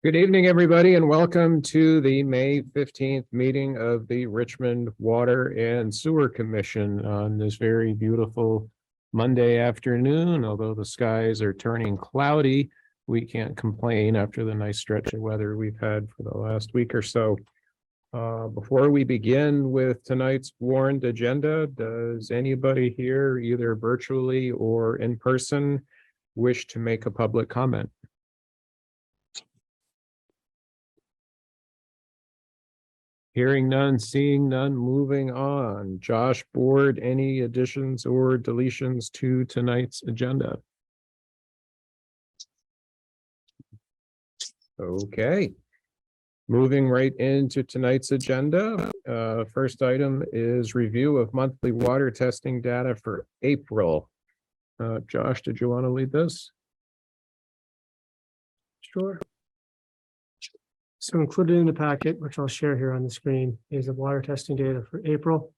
Good evening, everybody, and welcome to the May 15th meeting of the Richmond Water and Sewer Commission on this very beautiful Monday afternoon. Although the skies are turning cloudy, we can't complain after the nice stretch of weather we've had for the last week or so. Before we begin with tonight's warrant agenda, does anybody here, either virtually or in person, wish to make a public comment? Hearing none, seeing none, moving on. Josh, Board, any additions or deletions to tonight's agenda? Okay. Moving right into tonight's agenda. First item is review of monthly water testing data for April. Josh, did you want to lead this? Sure. So included in the packet, which I'll share here on the screen, is the water testing data for April.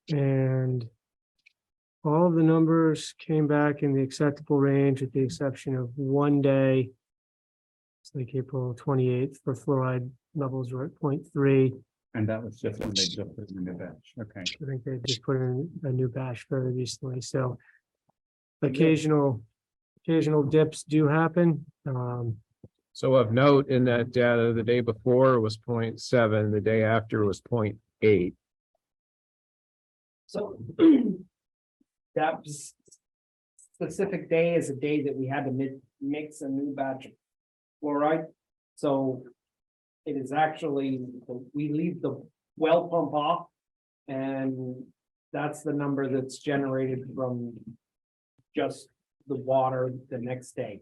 And all of the numbers came back in the acceptable range with the exception of one day. It's like April 28th for fluoride levels were at 0.3. And that was just when they just put it in the batch. Okay. I think they just put in a new batch very recently. So occasional dips do happen. So of note in that data, the day before was 0.7, the day after was 0.8. So that specific day is a day that we had to mix a new batch of fluoride. So it is actually, we leave the well pump off, and that's the number that's generated from just the water the next day.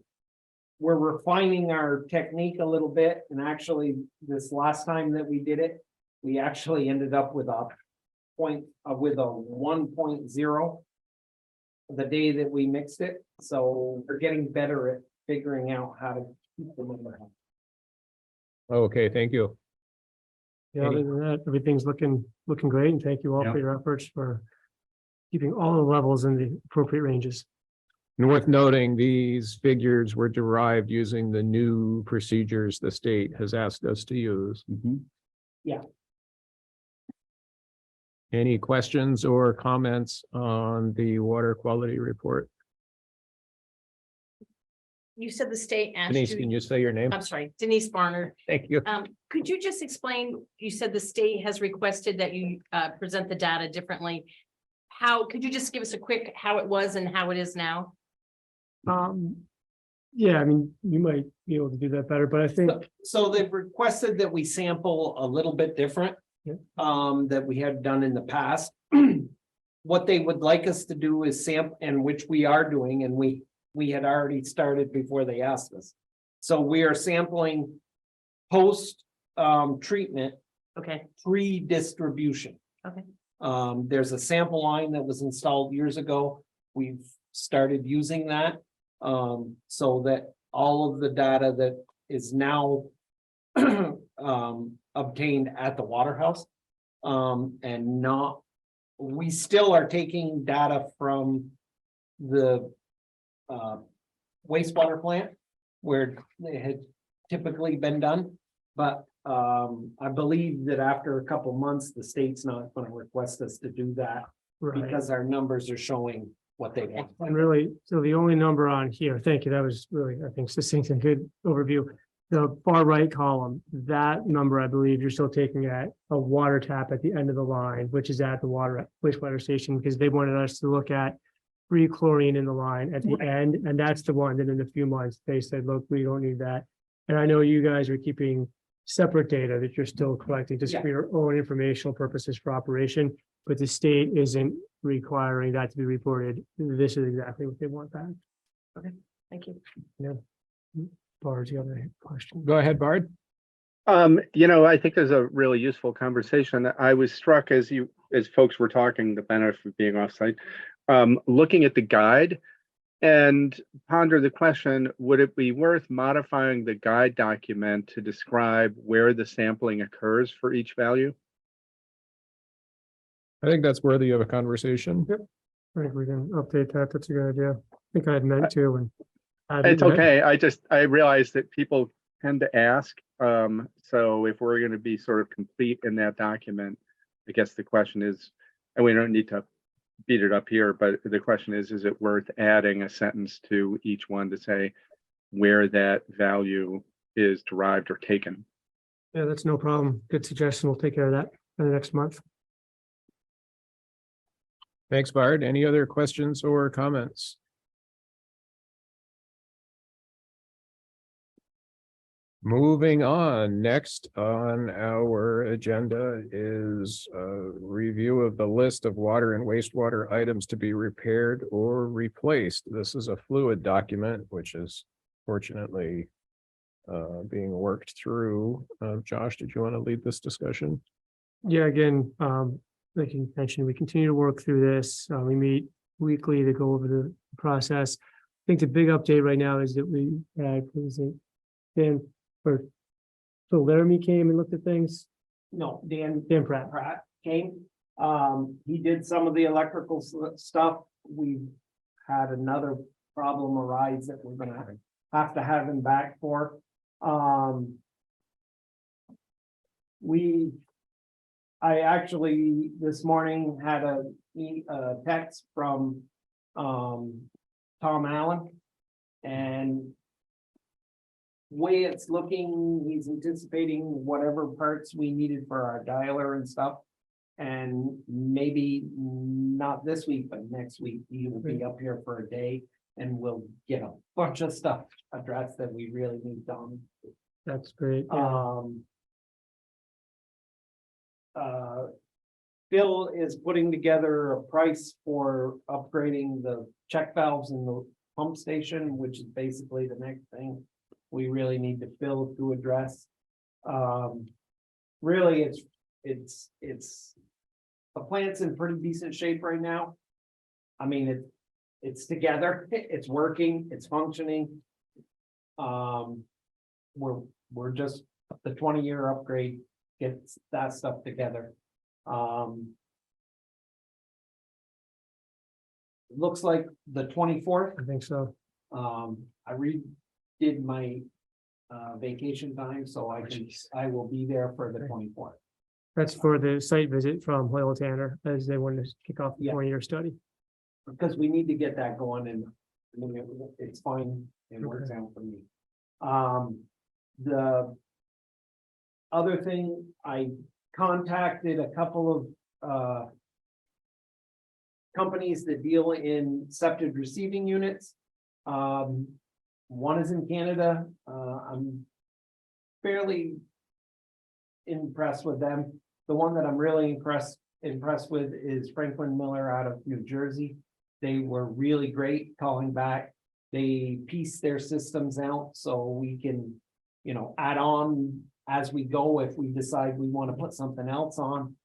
We're refining our technique a little bit, and actually this last time that we did it, we actually ended up with a 1.0 the day that we mixed it. So we're getting better at figuring out how to keep the number. Okay, thank you. Yeah, other than that, everything's looking great, and thank you all for your efforts for keeping all the levels in the appropriate ranges. And worth noting, these figures were derived using the new procedures the state has asked us to use. Yeah. Any questions or comments on the water quality report? You said the state asked Denise, can you say your name? I'm sorry, Denise Barnard. Thank you. Could you just explain, you said the state has requested that you present the data differently. Could you just give us a quick how it was and how it is now? Yeah, I mean, you might be able to do that better, but I think So they've requested that we sample a little bit different. Yeah. That we had done in the past. What they would like us to do is sample, and which we are doing, and we had already started before they asked us. So we are sampling post treatment, Okay, pre-distribution. okay, There's a sample line that was installed years ago. We've started using that, so that all of the data that is now obtained at the Waterhouse, and we still are taking data from the wastewater plant where it had typically been done, but I believe that after a couple months, the state's not going to request us to do that because our numbers are showing what they want. And really, so the only number on here, thank you, that was really, I think, succinct and good overview. The far right column, that number, I believe you're still taking at a water tap at the end of the line, which is at the wastewater station, because they wanted us to look at free chlorine in the line at the end, and that's the one that in a few months, they said, look, we don't need that. And I know you guys are keeping separate data that you're still collecting just for your own informational purposes for operation, but the state isn't requiring that to be reported. This is exactly what they want back. thank you. Yeah. Bard, you have a question? Go ahead, Bard. I think there's a really useful conversation. I was struck as folks were talking, the benefit of being offsite, looking at the guide and ponder the question, would it be worth modifying the guide document to describe where the sampling occurs for each value? I think that's worthy of a conversation. Yep. I think we can update that. That's a good idea. I think I had meant to, and It's okay. I realize that people tend to ask. So if we're going to be sort of complete in that document, I guess the question is, and we don't need to beat it up here, but the question is it worth adding a sentence to each one to say where that value is derived or taken? Yeah, that's no problem. Good suggestion. We'll take care of that in the next month. Thanks, Bart. Any other questions or comments? Moving on, next on our agenda is a review of the list of water and wastewater items to be repaired or replaced. This is a fluid document, which is fortunately being worked through. Josh, did you want to lead this discussion? Yeah, again, like you mentioned, we continue to work through this. We meet weekly to go over the process. I think the big update right now is that we had, what was it, Dan, or so Laramie came and looked at things. No, Dan Dan Pratt. came. He did some of the electrical stuff. We've had another problem arise that we're gonna have to have him back for. I actually this morning had a text from Tom Allen, and way it's looking, he's anticipating whatever parts we needed for our dialer and stuff. And maybe not this week, but next week, he will be up here for a day and we'll get a bunch of stuff addressed that we really need done. That's great. Bill is putting together a price for upgrading the check valves in the pump station, which is basically the next thing we really need to fill to address. Really, it's the plant's in pretty decent shape right now. I mean, it's together, it's working, it's functioning. We're just the 20-year upgrade gets that stuff together. Looks like the 24th. I think so. I redid my vacation time, so I will be there for the 24th. That's for the site visit from Hoyle Tanner as they wanted to kick off the Yeah. 20-year study. Because we need to get that going, and I mean, it's fine, it works out for me. The other thing, I contacted a couple of companies that deal in septic receiving units. One is in Canada. I'm fairly impressed with them. The one that I'm really impressed with is Franklin Miller out of New Jersey. They were really great calling back. They piece their systems out so we can, add on as we go if we decide we want to put something else on.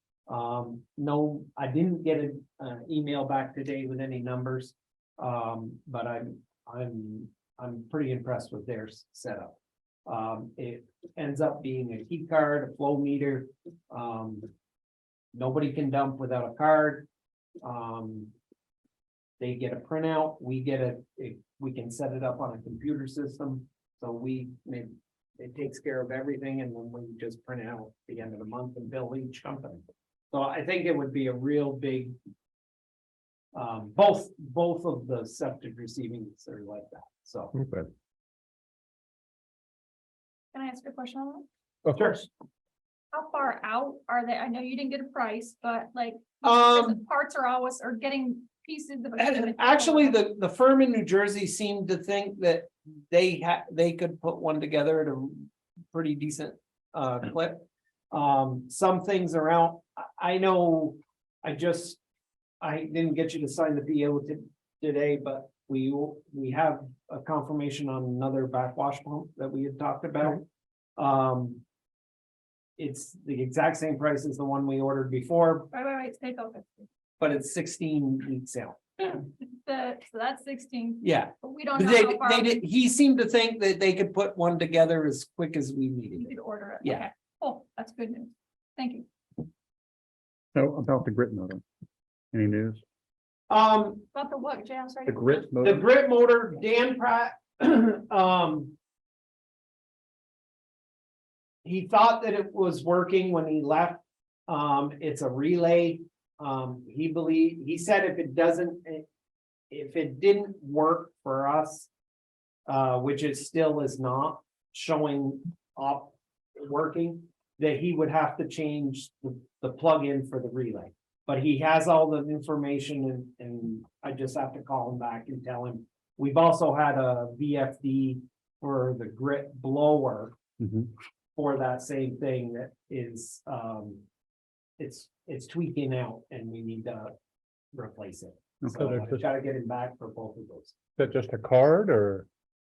No, I didn't get an email back today with any numbers. But I'm pretty impressed with their setup. It ends up being a key card, a flow meter. Nobody can dump without a card. They get a printout, we get we can set it up on a computer system. So it takes care of everything, and then we just print it out at the end of the month and bill each company. So I think it would be a real big, both of the septic receiving are like that, so. Okay. Can I ask a question on that? Of course. How far out are they? I know you didn't get a price, but like, Um, the parts are always, or getting pieces of. Actually, the firm in New Jersey seemed to think that they could put one together at a pretty decent clip. Some things around, I know, I didn't get you to sign the PO today, but we have a confirmation on another backwash pump that we had talked about. It's the exact same price as the one we ordered before, Wait, stay focused. but it's 16 weeks out. So that's 16, Yeah. but we don't But know how far he seemed to think that they could put one together as quick as we needed you it. could order it. Yeah. Okay. Oh, that's good news. Thank you. So about the grit motor, any news? About the what, Jay? I'm sorry. The grit The motor, grit motor, Dan Pratt He thought that it was working when he left. It's a relay. He said if it doesn't, if it didn't work for us, which it still is not showing up working, that he would have to change the plug-in for the relay. But he has all the information and I just have to call him back and tell him. We've also had a VFD for the grit blower for that same thing that is, it's tweaking out and we need to replace it. So they're I just- gotta get him back for both of those. Is that just a card or?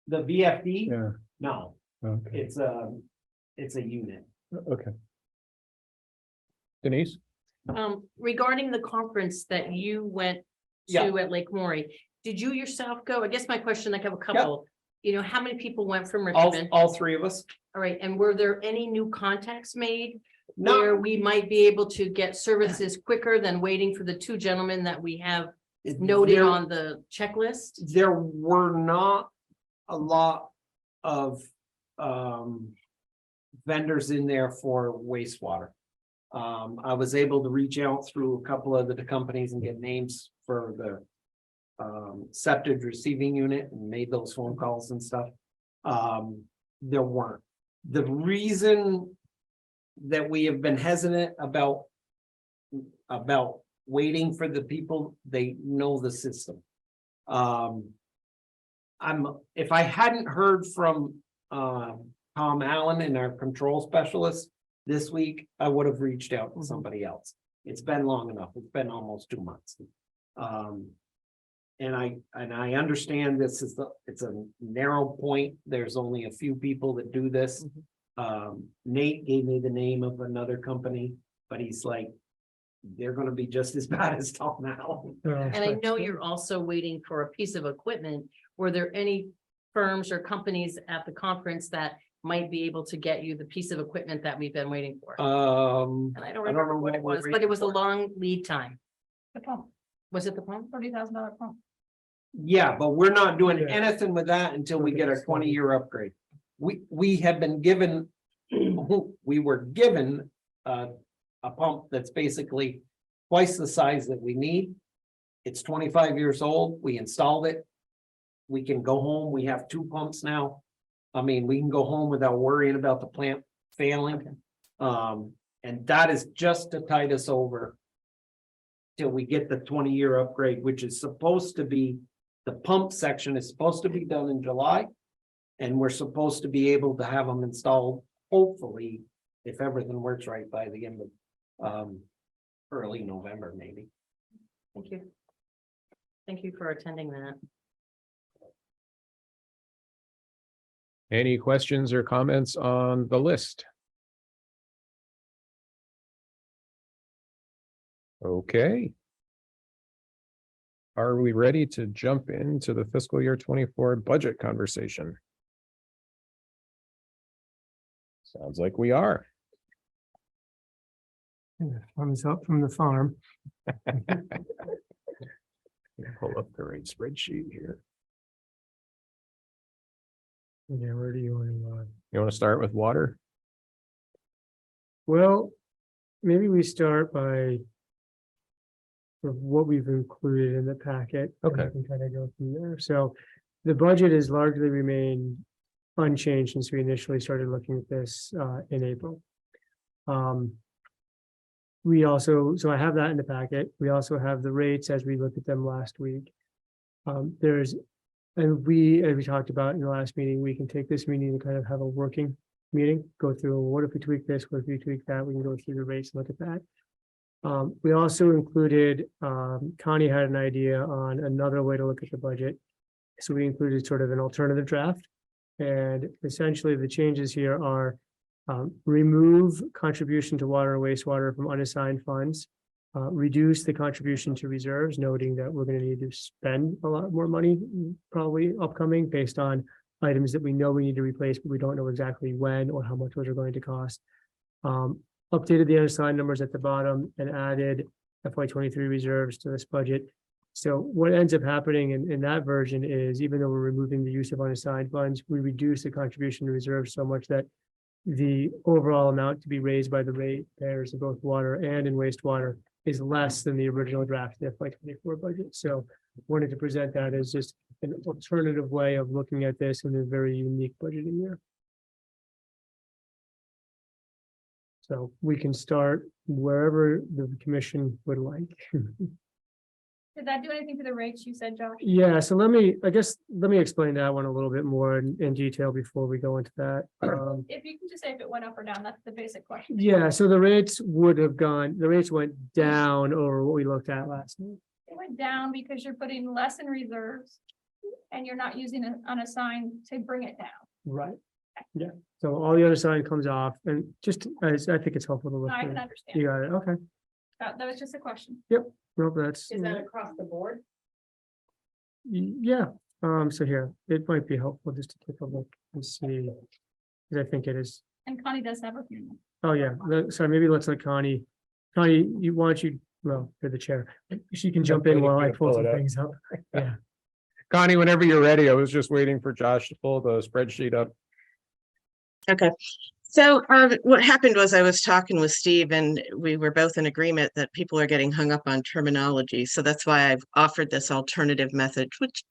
The VFD, Yeah, no, okay, it's a unit. okay. Denise? Regarding the conference that you went Yeah. to at Lake Maury, did you yourself go? I guess my question, I have a couple. You know, how many people went from Richmond? All three of us. All right, and were there any new contacts made No. where we might be able to get services quicker than waiting for the two gentlemen that we have noted There- on the checklist? There were not a lot of vendors in there for wastewater. I was able to reach out through a couple of the companies and get names for the septic receiving unit and made those phone calls and stuff. There weren't. The reason that we have been hesitant about waiting for the people, they know the system. If I hadn't heard from Tom Allen and our control specialist this week, I would have reached out to somebody else. It's been long enough. It's been almost 2 months. And I understand it's a narrow point. There's only a few people that do this. Nate gave me the name of another company, but he's like, they're gonna be just as bad as Tom Allen. And I know you're also waiting for a piece of equipment. Were there any firms or companies at the conference that might be able to get you the piece of equipment that we've been waiting for? And I don't remember what it what was, we're but it was a waiting for. long lead time. The pump, Was it the pump? $30,000 pump. Yeah, but we're not doing Yeah. anything with that until we get our 20-year upgrade. We have been given, we were given a pump that's basically twice the size that we need. It's 25 years old. We installed it. We can go home. We have 2 pumps now. I mean, we can go home without worrying about the plant failing. And that is just to tide us over till we get the 20-year upgrade, which is supposed to be, the pump section is supposed to be done in July. And we're supposed to be able to have them installed, hopefully, if everything works right, by the end of early November, maybe. Thank you. Thank you for attending that. Any questions or comments on the list? Okay. Are we ready to jump into the fiscal year 24 budget conversation? Sounds like we are. Thumbs up from the farm. Pull up the right spreadsheet here. Yeah, where do you want to? You want to start with water? Well, maybe we start by sort of what we've included in the packet. and we Okay. can kind of go from there. So the budget has largely remained unchanged since we initially started looking at this in April. We also, so I have that in the packet. We also have the rates as we looked at them last week. And as we talked about in the last meeting, we can take this meeting and kind of have a working meeting, go through, what if we tweak this, what if we tweak that, we can go through the rates and look at that. We also included, Connie had an idea on another way to look at the budget. So we included sort of an alternative draft. And essentially the changes here are remove contribution to water and wastewater from unassigned funds. Reduce the contribution to reserves, noting that we're going to need to spend a lot more money, probably upcoming, based on items that we know we need to replace, but we don't know exactly when or how much those are going to cost. Updated the unassigned numbers at the bottom and added FY23 reserves to this budget. So what ends up happening in that version is even though we're removing the use of unassigned funds, we reduce the contribution to reserve so much that the overall amount to be raised by the ratepayers in both water and in wastewater is less than the original draft FY24 budget. So wanted to present that as just an alternative way of looking at this in a very unique budgeting year. So we can start wherever the commission would like. Did that do anything to the rates you said, Josh? Yeah, so let me explain that one a little bit more in detail before we go into that. If you can just say if it went up or down, that's the basic question. Yeah, so the rates went down over what we looked at last night. It went down because you're putting less in reserves and you're not using an unassigned to bring it down. Right. Yeah, so all the other side comes off and just, I think it's helpful to look. No, I through. can understand. You got it, okay. That was just a question. Nope, that's, Is that across the board? yeah, so here, it might be helpful just to take a look and see. 'Cause I think it is, And Connie does have a few. oh yeah, sorry, maybe let's let Connie, well, you're the chair. She can jump in while I pull some things up. Yeah. Connie, whenever you're ready, I was just waiting for Josh to pull the spreadsheet up. Okay, so what happened was I was talking with Steve and we were both in agreement that people are getting hung up on terminology. So that's why I've offered this alternative method, which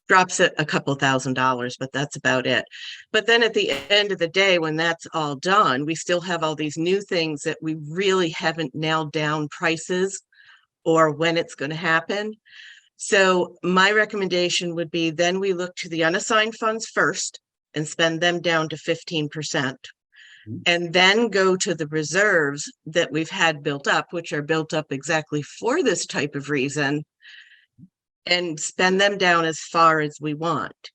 drops it a couple $1,000s, but that's about it. But then at the end of the day, when that's all done, we still have all these new things that we really haven't nailed down prices or when it's going to happen. So my recommendation would be then we look to the unassigned funds first and spend them down to 15%. And then go to the reserves that we've had built up, which are built up exactly for this type of reason, and spend them down as far as we want.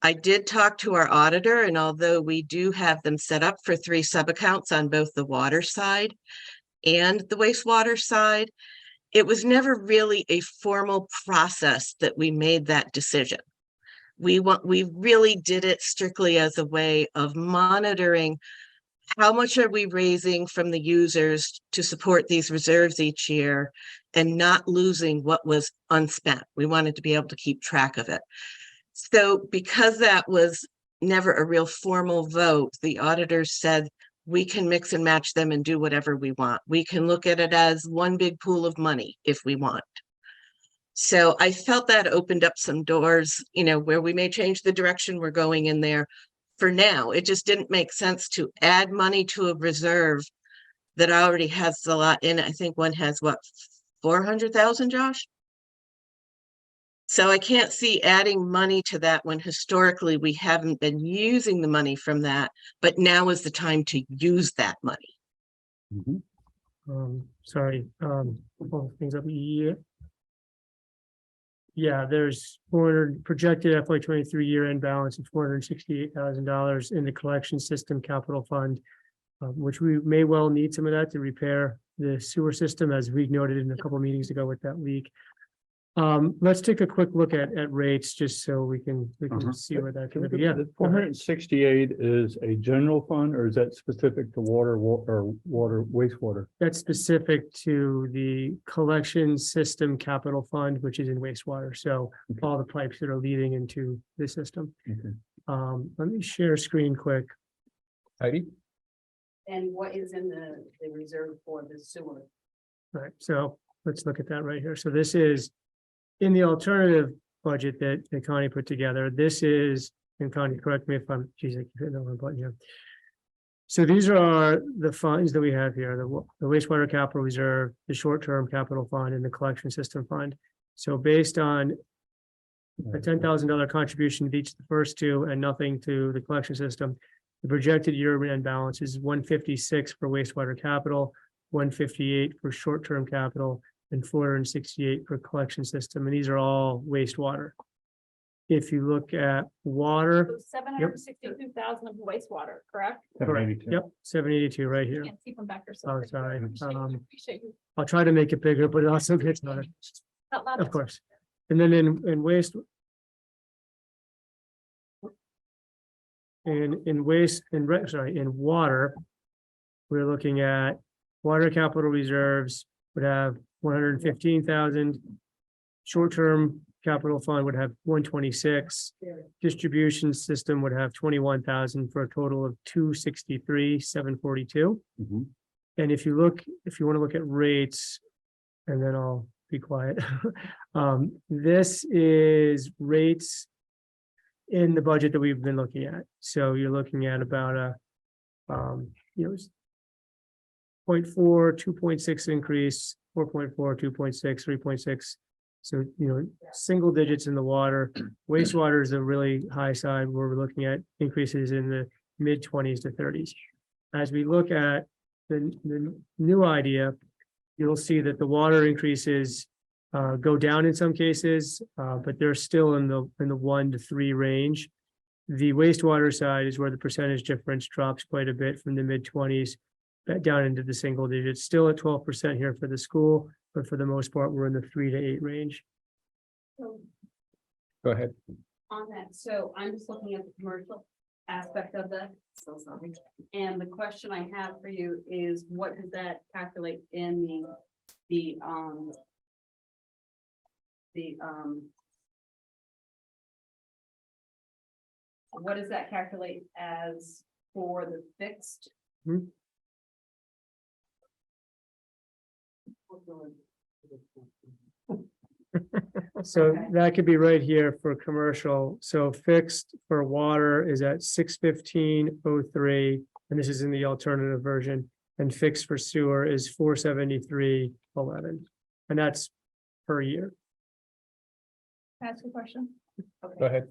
I did talk to our auditor, and although we do have them set up for 3 sub-accounts on both the water side and the wastewater side, it was never really a formal process that we made that decision. We really did it strictly as a way of monitoring how much are we raising from the users to support these reserves each year and not losing what was unspent. We wanted to be able to keep track of it. So because that was never a real formal vote, the auditors said we can mix and match them and do whatever we want. We can look at it as one big pool of money if we want. So I felt that opened up some doors, where we may change the direction we're going in there. For now, it just didn't make sense to add money to a reserve that already has a lot in it. I think one has what, 400,000, Josh? So I can't see adding money to that when historically we haven't been using the money from that, but now is the time to use that money. Sorry, pull things up. Yeah, there's projected FY23 year-end balance of $468,000 in the collection system capital fund, which we may well need some of that to repair the sewer system, as we noted in a couple of meetings ago with that leak. Let's take a quick look at rates just so we can see where that can be. Yeah. The 468 is a general fund, or is that specific to water or wastewater? That's specific to the collection system capital fund, which is in wastewater. So all the pipes that are leading into the system. Okay. Let me share screen quick. Heidi? And what is in the reserve for the sewer? All right, so let's look at that right here. So this is in the alternative budget that Connie put together. This is, and Connie, correct me if I'm, geez, I keep hitting the wrong button here. So these are the funds that we have here, the wastewater capital reserve, the short-term capital fund, and the collection system fund. So based on a $10,000 contribution to each of the first two and nothing to the collection system, the projected year-end balance is 156 for wastewater capital, 158 for short-term capital, and 468 for collection system. And these are all wastewater. If you look at water, 762,000 of wastewater, correct? correct, yep, 782 right here. Can't see from back or Oh, something. sorry. Appreciate you. I'll try to make it bigger, but it also gets harder, Out loud. of course. And then in waste. In water, we're looking at water capital reserves would have 115,000. Short-term capital fund would have 126. Distribution system would have 21,000 for a total of 263,742. Mhm. And if you want to look at rates, and then I'll be quiet. This is rates in the budget that we've been looking at. So you're looking at about a, 0.4, 2.6 increase, 4.4, 2.6, 3.6. So, single digits in the water. Wastewater is a really high side where we're looking at increases in the mid-20s to 30s. As we look at the new idea, you'll see that the water increases go down in some cases, but they're still in the 1 to 3 range. The wastewater side is where the percentage difference drops quite a bit from the mid-20s down into the single digits, still at 12% here for the school, but for the most part, we're in the 3 to 8 range. Go ahead. On that, so I'm just looking at the commercial aspect of that, so sorry. And the question I have for you is, what does that calculate in what does that calculate as for the fixed? Hmm. So that could be right here for commercial. So fixed for water is at 615.03, and this is in the alternative version. And fixed for sewer is 473.11, and that's per year. Ask a question. Go ahead.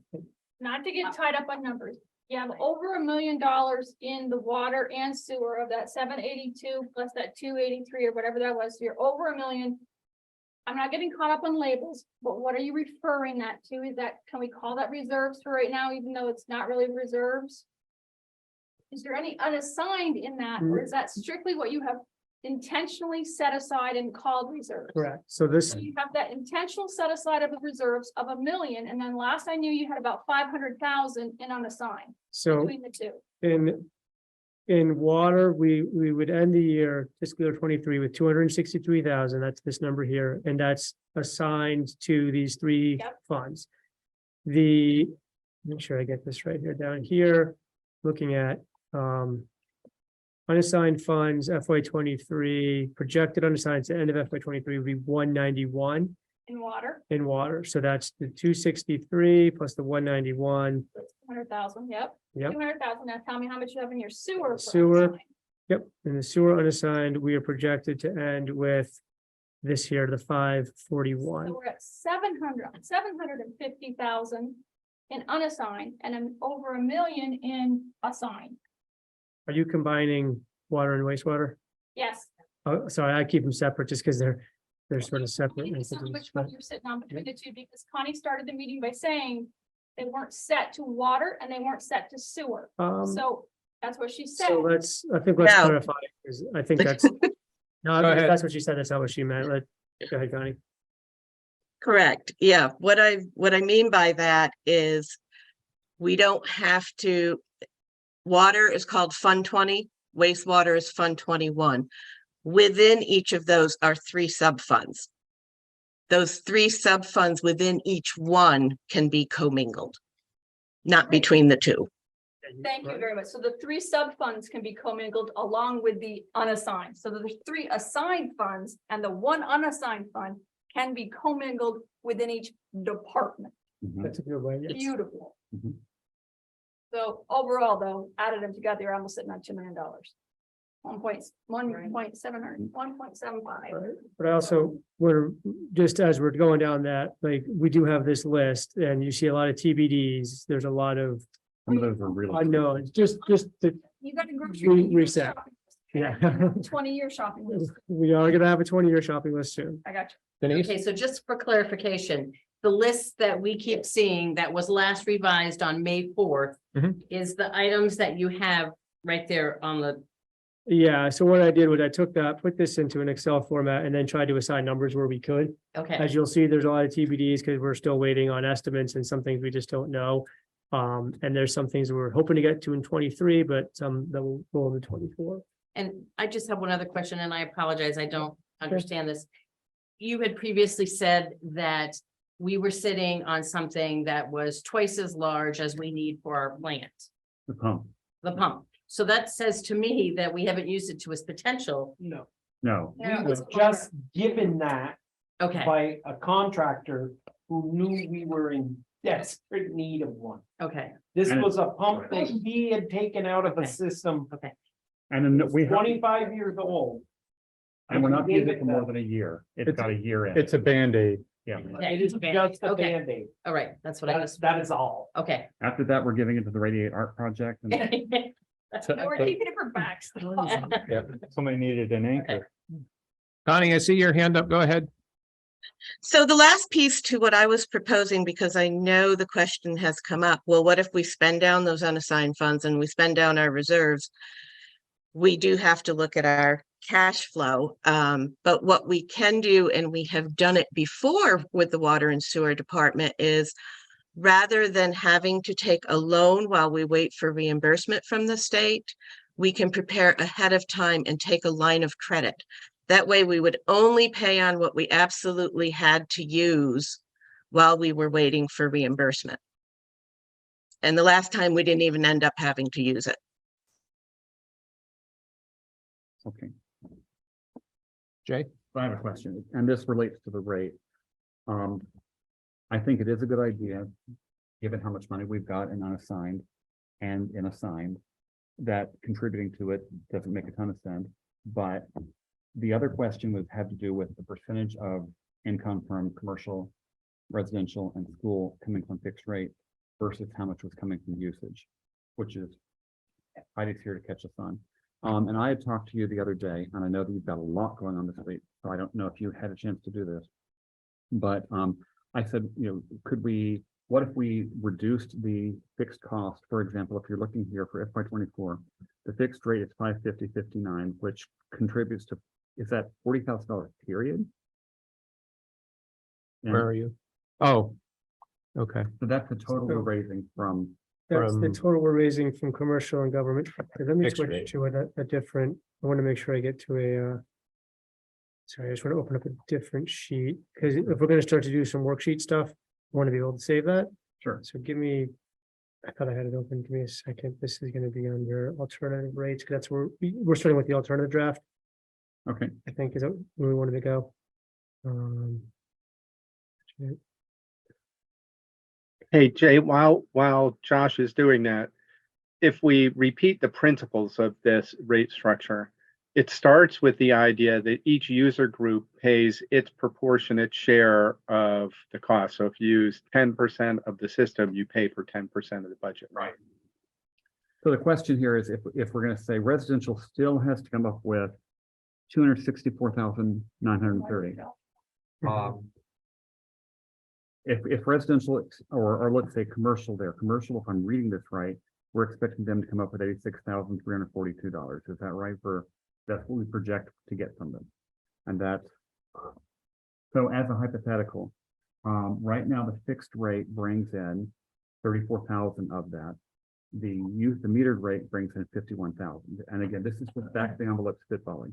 Not to get tied up on numbers. You have over $1 million in the water and sewer of that 782 plus that 283 or whatever that was. So you're over $1 million. I'm not getting caught up on labels, but what are you referring that to? Is that, can we call that reserves for right now, even though it's not really reserves? Is there any unassigned in that, or is that strictly what you have intentionally set aside and called reserves? Correct. So this, So you have that intentional set aside of the reserves of $1 million, and then last I knew you had about 500,000 in unassigned so between the two. in water, we would end the year fiscal year 23 with 263,000. That's this number here, and that's assigned to these 3 Yep. funds. Make sure I get this right here down here, looking at unassigned funds FY 23, projected unassigned to end of FY 23 would be 191 In water, in water. So that's the 263 plus the 191. 100,000, yep. Yep. 200,000. Now tell me how much you have in your sewer. for Sewer. unassigned. Yep, and the sewer unassigned, we are projected to end with this here, the 541. So we're at 750,000 in unassigned and then over $1 million in assigned. Are you combining water and wastewater? Yes. Oh, sorry, I keep them separate just because they're sort of separate. You can tell me which one you're sitting on between the two, because Connie started the meeting by saying they weren't set to water and they weren't set to sewer. So that's what she said. So let's No. clarify, because I think that's, no, Go ahead. that's what she said, that's not what she meant. Go ahead, Connie. Correct. Yeah. What I mean by that is we don't have to, water is called Fund 20, wastewater is Fund 21. Within each of those are 3 sub-funds. Those 3 sub-funds within each one can be commingled, not between the 2. Thank you very much. So the 3 sub-funds can be commingled along with the unassigned. So there's 3 assigned funds and the 1 unassigned fund can be commingled within each department. That's a good way. Yes. Beautiful. Mhm. So overall, though, added them together, you're almost sitting on $2 million. 1.75. Right. But I also, we're just as we're going down that, like, we do have this list and you see a lot of TBDs. There's a lot of Some of those are really. unknowns, just to, You got to go Reset. yeah. 20-year shopping list. We are gonna have a 20-year shopping list soon. I got you. Denise? Okay, so just for clarification, the list that we keep seeing that was last revised on May 4th Mhm. is the items that you have right there on the, Yeah, so what I did was I took that, put this into an Excel format and then tried to assign numbers where we could. okay, As you'll see, there's a lot of TBDs because we're still waiting on estimates and some things we just don't know. And there's some things we're hoping to get to in 23, but some that will roll into 24. and I just have one other question, and I apologize, I don't understand this. you had previously said that we were sitting on something that was twice as large as we need for our plant, The pump, the pump. So that says to me that we haven't used it to its potential. No, no. we was just given that Okay, by a contractor who knew we were in desperate need of one. okay, This And- was a pump that he had taken out of a Okay. system, And then we have, 25 years old. and we're not Gave using it it for more the- than a year. It's It's- got a year in. It's a Band-Aid. Yeah. It is just a Okay. Band-Aid. all right, that's what I was, That is all. okay. After that, we're giving it to the Radiate Art Project and No, we're keeping it for backs. somebody needed an anchor. Connie, I see your hand up. Go ahead. So the last piece to what I was proposing, because I know the question has come up, well, what if we spend down those unassigned funds and we spend down our reserves? We do have to look at our cash flow, but what we can do, and we have done it before with the water and sewer department, is rather than having to take a loan while we wait for reimbursement from the state, we can prepare ahead of time and take a line of credit. That way we would only pay on what we absolutely had to use while we were waiting for reimbursement. And the last time we didn't even end up having to use it. Okay. Jay? I have a question, and this relates to the rate. I think it is a good idea, given how much money we've got in unassigned and in assigned, that contributing to it doesn't make a ton of sense. But the other question had to do with the percentage of income from commercial, residential, and school coming from fixed rate versus how much was coming from usage, which is Heidi's here to catch us on. And I had talked to you the other day, and I know that you've got a lot going on this week, so I don't know if you had a chance to do this. But I said, what if we reduced the fixed cost? For example, if you're looking here for FY24, the fixed rate is $550.59, which contributes to, is that $40,000 period? And Where are you? Oh, okay. so that's the total we're raising from, That's the From- total we're raising from commercial and government. Okay, let me Fixed rate. switch to a different, I want to make sure I get to sorry, I just want to open up a different sheet, because if we're going to start to do some worksheet stuff, I want to be able to save that. sure. So give me, I thought I had it open. Give me a second. This is going to be under alternative rates, because that's where we're starting with the alternative draft, Okay, I think, is that where we wanted to go. Hey, Jay, while Josh is doing that, if we repeat the principles of this rate structure, it starts with the idea that each user group pays its proportionate share of the cost. So if you use 10% of the system, you pay for 10% of the budget. right. So the question here is if we're going to say residential still has to come up with 264,930. If residential or let's say commercial commercial, if I'm reading this right, we're expecting them to come up with $86,342. Is that right? That's what we project to get from them. And that's, so as a hypothetical, right now the fixed rate brings in 34,000 of that. The metered rate brings in 51,000. And again, this is with back of the envelope spitballing.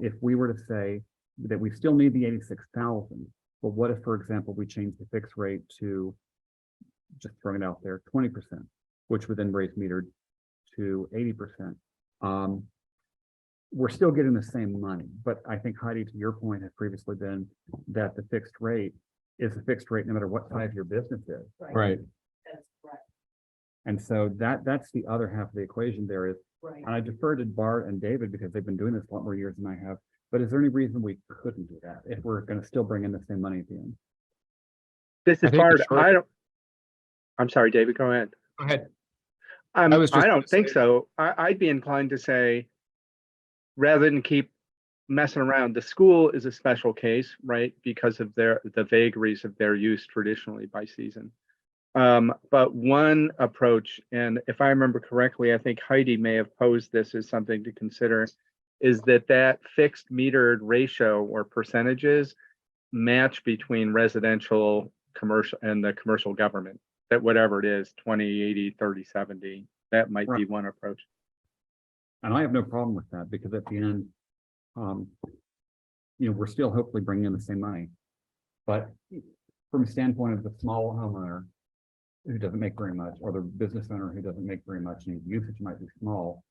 If we were to say that we still need the 86,000, but what if, for example, we change the fixed rate to, just throwing it out there, 20%, which would then raise metered to 80%. We're still getting the same money, but I think Heidi, to your point, has previously been that the fixed rate is a fixed rate no matter what size your business is. Right. That's correct. And so that's the other half of the equation there is, Right. and I defer to Bart and David because they've been doing this a lot more years than I have. But is there any reason we couldn't do that if we're going to still bring in the same money at the end? This I is think the hard. short- I'm sorry, David, go ahead. Go ahead. I was just don't gonna think say- so. I'd be inclined to say, rather than keep messing around, the school is a special case, right? Because of the vagaries of their use traditionally by season. But one approach, and if I remember correctly, I think Heidi may have posed this as something to consider, is that fixed metered ratio or percentages match between residential, commercial, and the commercial government. That whatever it is, 20, 80, 30, 70, that might be Right. one approach. And I have no problem with that because at the end, we're still hopefully bringing in the same money. But from a standpoint of the small homeowner who doesn't make very much, or the business owner who doesn't make very much, and usage might be small,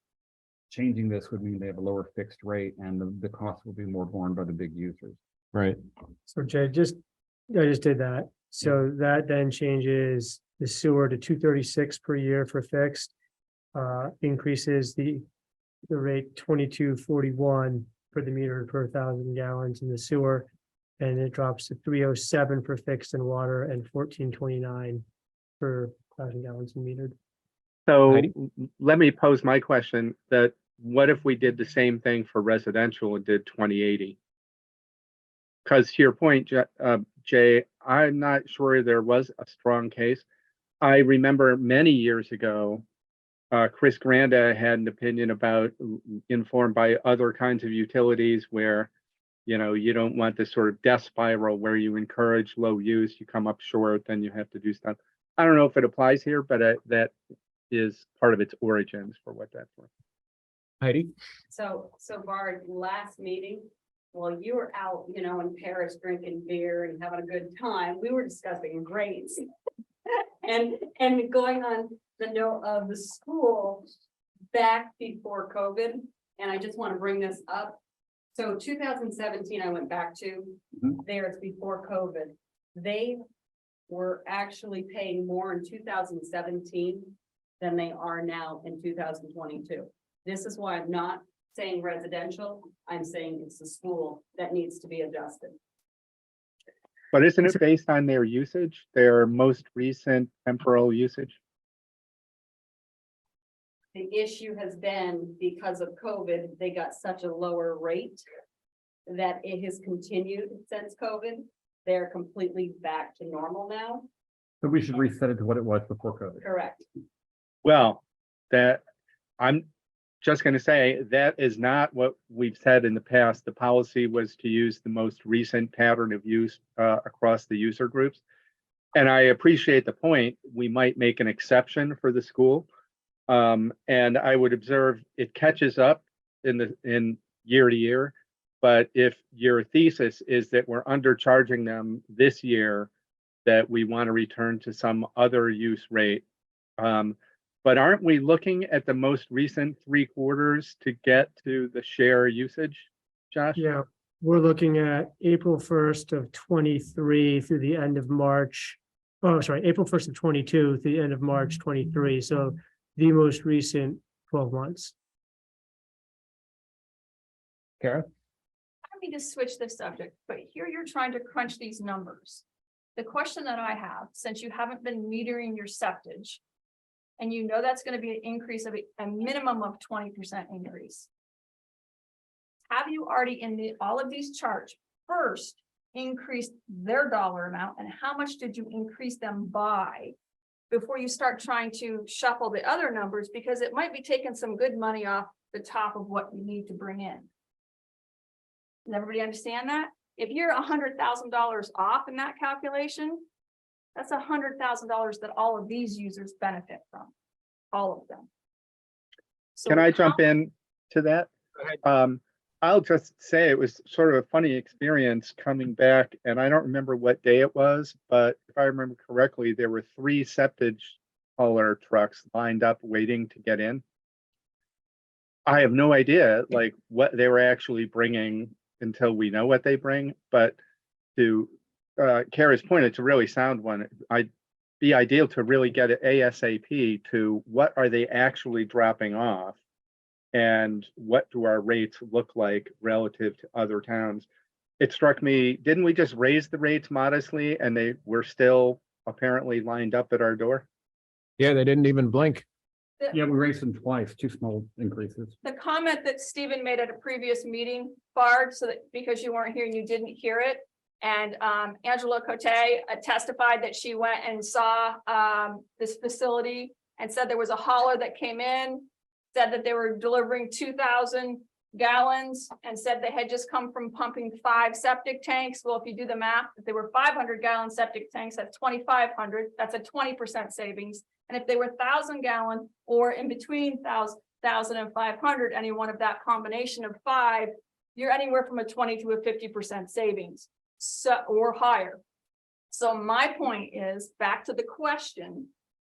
changing this would mean they have a lower fixed rate and the cost will be more borne by the big users. Right. So Jay, I just did that. So that then changes the sewer to 236 per year for fixed. Increases the rate 22.41 for the meter per 1,000 gallons in the sewer. And it drops to 307 for fixed and water and 14.29 per 1,000 gallons in metered. So Heidi? let me pose my question, that what if we did the same thing for residential and did 2080? Because to your point, Jay, I'm not sure there was a strong case. I remember many years ago, Chris Granda had an opinion about, informed by other kinds of utilities where, you don't want this sort of death spiral where you encourage low use, you come up short, then you have to do stuff. I don't know if it applies here, but that is part of its origins for what that's worth. Heidi? So Bard, last meeting, while you were out, in Paris drinking beer and having a good time, we were discussing rates. and going on the note of the school back before COVID, and I just want to bring this up. So 2017, I went back to, there it's before COVID. They were actually paying more in 2017 than they are now in 2022. This is why I'm not saying residential, I'm saying it's the school that needs to be adjusted. But isn't it based on their usage, their most recent temporal usage? The issue has been because of COVID, they got such a lower rate that it has continued since COVID. They're completely back to normal now. So we should reset it to what it was before COVID. Correct. Well, that I'm just going to say that is not what we've said in the past. The policy was to use the most recent pattern of use across the user groups. And I appreciate the point. We might make an exception for the school. And I would observe it catches up in year to year. But if your thesis is that we're undercharging them this year, that we want to return to some other use rate. But aren't we looking at the most recent 3 quarters to get to the share usage, Josh? Yeah, we're looking at April 1st of 23 through the end of March. Oh, sorry, April 1st of 22 through the end of March 23. So the most recent 12 months. Kara? I don't mean to switch the subject, but here you're trying to crunch these numbers. The question that I have, since you haven't been metering your septage, and that's going to be an increase of a minimum of 20% increase. Have you already in all of these charts first increased their dollar amount, and how much did you increase them by before you start trying to shuffle the other numbers, because it might be taking some good money off the top of what you need to bring in. Does everybody understand that? If you're $100,000 off in that calculation, that's $100,000 that all of these users benefit from, all of them. So Can I jump in to that? I'll just say it was sort of a funny experience coming back, and I don't remember what day it was, but if I remember correctly, there were 3 septage hauler trucks lined up waiting to get in. I have no idea like what they were actually bringing until we know what they bring, but to Kara's point, it's a really sound one. I'd be ideal to really get it ASAP to what are they actually dropping off, and what do our rates look like relative to other towns. It struck me, didn't we just raise the rates modestly and they were still apparently lined up at our door? Yeah, they didn't even blink. Yeah, we raised them twice, 2 small increases. the comment that Stephen made at a previous meeting, Bard, so that because you weren't here and you didn't hear it. And Angela Cote testified that she went and saw this facility and said there was a hauler that came in, said that they were delivering 2,000 gallons and said they had just come from pumping 5 septic tanks. Well, if you do the math, if they were 500-gallon septic tanks, that's 2,500. That's a 20% savings. And if they were 1,000-gallon or in between 1,000 and 500, any one of that combination of 5, you're anywhere from a 20 to a 50% savings, so, or higher. So my point is, back to the question,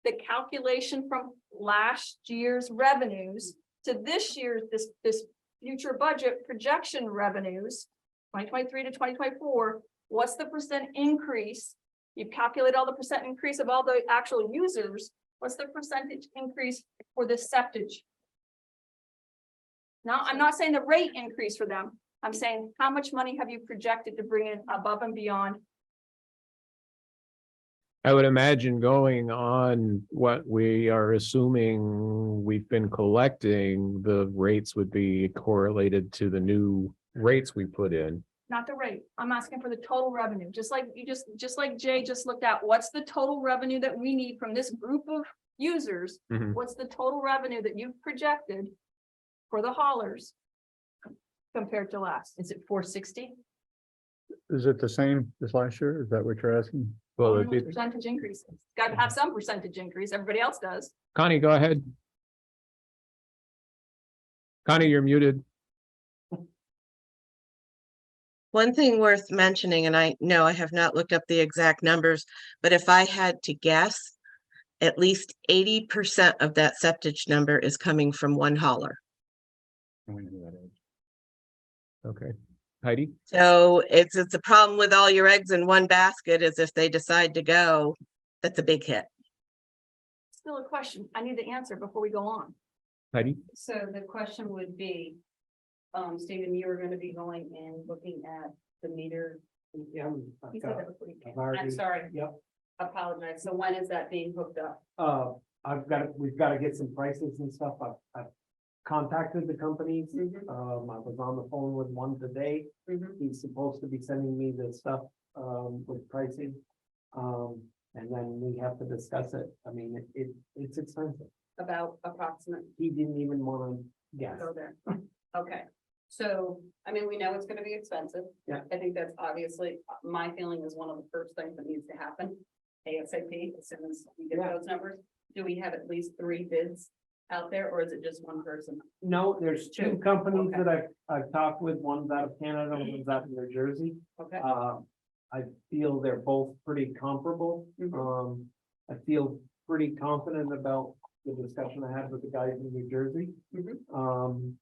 the calculation from last year's revenues to this year's, this future budget projection revenues, 2023 to 2024, what's the percent increase? You calculate all the percent increase of all the actual users, what's the percentage increase for this septage? Now, I'm not saying the rate increase for them. I'm saying, how much money have you projected to bring in above and beyond? I would imagine going on what we are assuming we've been collecting, the rates would be correlated to the new rates we put in. Not the rate. I'm asking for the total revenue, just like you just like Jay just looked at. What's the total revenue that we need from this group of users? Mhm. What's the total revenue that you've projected for the haulers compared to last? Is it 460? Is it the same as last year? Is that what you're asking? Well, I it'd don't know be- percentage increases. Got to have some percentage increase. Everybody else does. Connie, go ahead. Connie, you're muted. One thing worth mentioning, and I know I have not looked up the exact numbers, but if I had to guess, at least 80% of that septage number is coming from one hauler. We know who that is. Okay. Heidi? So it's a problem with all your eggs in one basket is if they decide to go, that's a big hit. Still a question. I need the answer before we go on. Heidi? So the question would be, Stephen, you were gonna be going and looking at the meter. Yeah. He said that before you came. I'm sorry, Yep, apologize. So when is that being hooked up? we've got to get some prices and stuff. I've contacted the companies. Mhm. I was on the phone with one today. Mhm. He's supposed to be sending me the stuff, with pricing. And then we have to discuss it. I mean, it's expensive. About approximate, He didn't even want to guess. go there. Okay, so, I mean, we know it's gonna be expensive. Yeah. I think that's obviously, my feeling is one of the first things that needs to happen. ASAP, as soon as we get Yeah. those numbers. Do we have at least 3 bids out there, or is it just one person? No, there's two Two. companies Okay. that I've talked with. One's out of Canada, one's out of New Jersey. Okay. I feel they're both pretty comparable. Mhm. I feel pretty confident about the discussion I had with the guys in New Jersey. Mhm.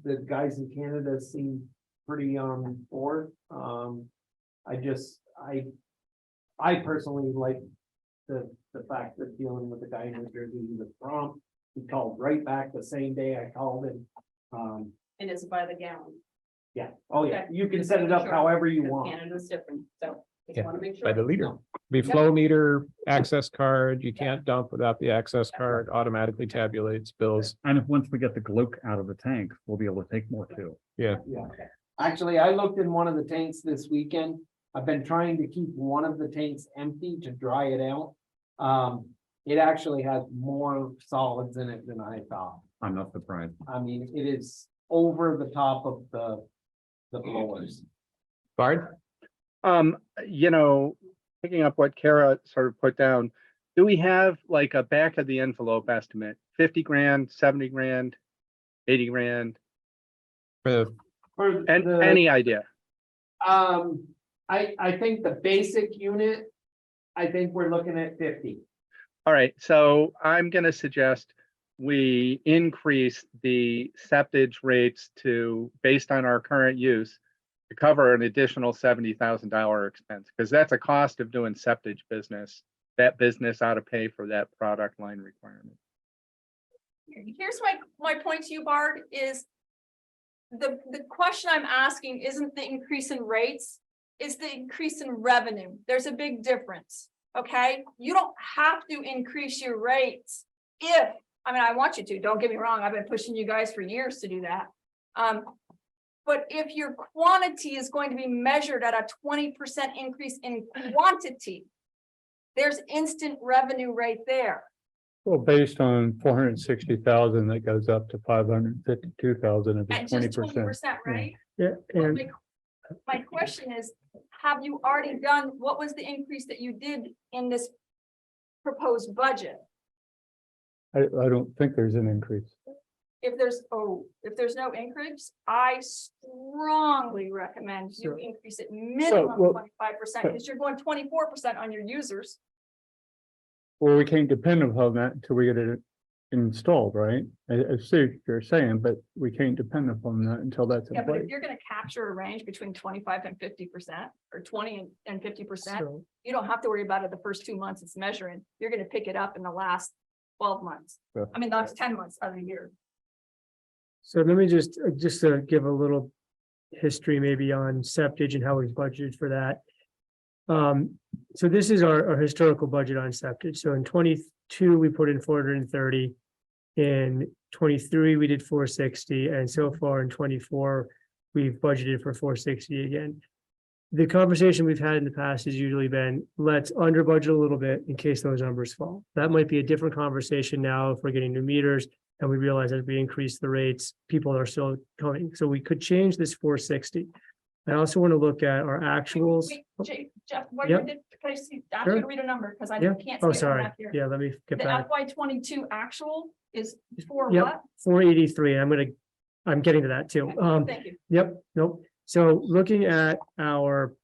The guys in Canada seem pretty on board. I personally like the fact that dealing with the guy in New Jersey, he was prompt. He called right back the same day I called him. And it's by the gallon. Yeah, oh yeah, Okay. you can set it up Sure. however you Because want. Canada's different, so just Yeah, wanna make sure. By the liter. No. Be Yep. flow meter, access card. You can't dump without the access card, automatically tabulates bills. And if, once we get the gloke out of the tank, we'll be able to take more too. Yeah, actually, I looked in one of the tanks this weekend. I've been trying to keep one of the tanks empty to dry it out. It actually has more solids in it than I thought. I'm not surprised. I mean, it is over the top of the blowers. Bard? You know, picking up what Kara sort of put down, do we have like a back of the envelope estimate? 50 grand, 70 grand, 80 grand, For the For and the- any idea? I think the basic unit, I think we're looking at 50. All right, so I'm gonna suggest we increase the septage rates to, based on our current use, to cover an additional $70,000 expense, because that's a cost of doing septage business. That business ought to pay for that product line requirement. Here's my point to you, Bard, is the question I'm asking isn't the increase in rates, it's the increase in revenue. There's a big difference, okay? You don't have to increase your rates if, I mean, I want you to, don't get me wrong, I've been pushing you guys for years to do that. But if your quantity is going to be measured at a 20% increase in quantity, there's instant revenue right there. Well, based on 460,000, that goes up to 552,000 if At it's just 20%. 20%, right? Yeah, But and my question is, have you already done, what was the increase that you did in this proposed budget? I don't think there's an increase. if there's no increase, I strongly recommend you Sure. increase it minimum well, 25%, because you're going 24% on your users. Well, we can't depend upon that until we get it installed, right? I see what you're saying, but we can't depend upon that until that's Yeah, in but if place. you're gonna capture a range between 25 and 50%, or 20 and 50%, So, you don't have to worry about it the first 2 months it's measuring. You're gonna pick it up in the last 12 months. Yeah. I mean, the last 10 months of the year. so let me just to give a little history maybe on septage and how we've budgeted for that. So this is our historical budget on septage. So in 22, we put in 430. In 23, we did 460, and so far in 24, we've budgeted for 460 again. The conversation we've had in the past has usually been, let's under budget a little bit in case those numbers fall. That might be a different conversation now if we're getting new meters and we realize as we increase the rates, people are still coming. So we could change this 460. I also want to look at our actuals. Wait, Jeff, what Yep. you did, can I see, ask Sure. you to read a number, because I Yeah. can't Oh, see it on sorry. that here. Yeah, let me get The back. FY 22 actual is for Yep. what? 483. I'm getting to that too. Thank you. Yep, nope. So looking at our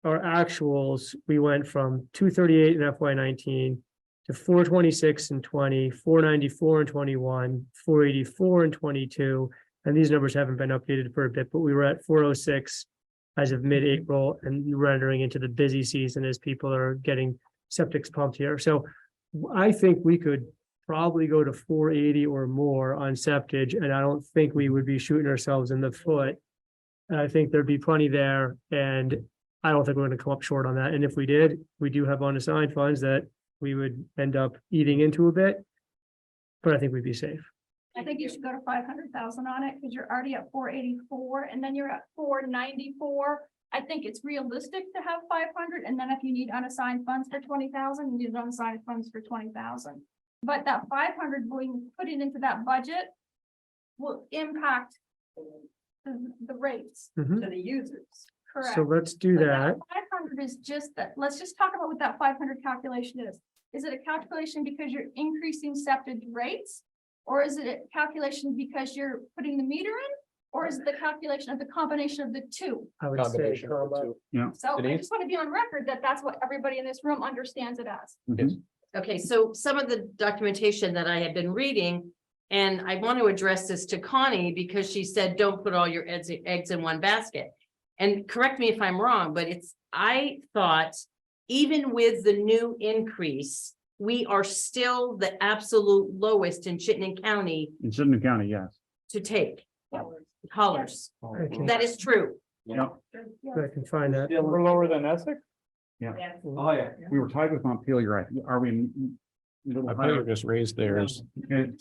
actuals, we went from 238 in FY 19 to 426 in 20, 494 in 21, 484 in 22. And these numbers haven't been updated for a bit, but we were at 406 as of mid-April and rendering into the busy season as people are getting septics pumped here. So I think we could probably go to 480 or more on septage, and I don't think we would be shooting ourselves in the foot. I think there'd be plenty there, and I don't think we're gonna come up short on that. And if we did, we do have unassigned funds that we would end up eating into a bit. But I think we'd be safe. I think you should go to 500,000 on it, because you're already at 484, and then you're at 494. I think it's realistic to have 500, and then if you need unassigned funds for 20,000, you need unassigned funds for 20,000. But that 500 going, putting into that budget will impact the rates Mhm. To the users. correct. So let's do But that. 500 is just that, let's just talk about what that 500 calculation is. Is it a calculation because you're increasing septic rates? Or is it a calculation because you're putting the meter in? Or is it the calculation of the combination of the two? I would say Combination of the combo. two. So I Denise? just want to be on record that that's what everybody in this room understands it as. Okay, so some of the documentation that I had been reading, and I want to address this to Connie because she said, don't put all your eggs in one basket. And correct me if I'm wrong, but I thought even with the new increase, we are still the absolute lowest in Chittenden County In Chittenden County, yes. to take haulers. Okay, That is true. Yep. I can find that. We're lower than Essex? Oh, yeah. We were tied with Montpelier. Are we? A little I believe higher? just raised theirs. Okay.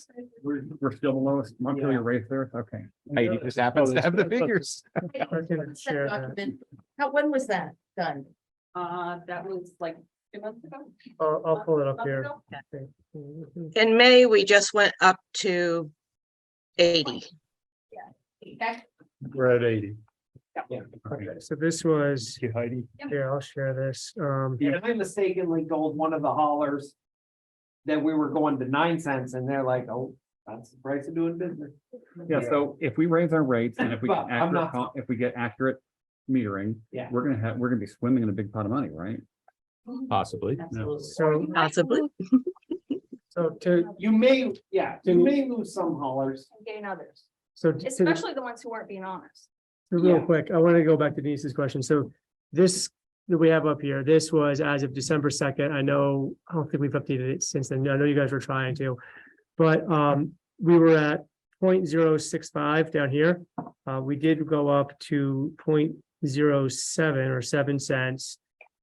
We're still the lowest. Montpelier raised theirs. Okay. He just happens to have the figures. I can share that. Document. When was that done? That was like 2 months ago. I'll pull it up here. In May, we just went up to 80. Okay, We're at 80. Okay, so this was, You Heidi. here, I'll share this. And I mistakenly told one of the haulers that we were going to 9 cents, and they're like, oh, that's the price of doing business. Yeah, so if we raise our rates and if we But get I'm accurate, not- if we get accurate metering, Yeah. we're gonna be swimming in a big pot of money, right? Possibly. Absolutely. So, Possibly. so to, You may lose some haulers. and gain others, so to, especially the ones who aren't being honest. real Yeah. quick, I want to go back to Denise's question. So this that we have up here, this was as of December 2nd. I don't think we've updated it since then. I know you guys were trying to. But we were at 0.065 down here. We did go up to 0.07 or 7 cents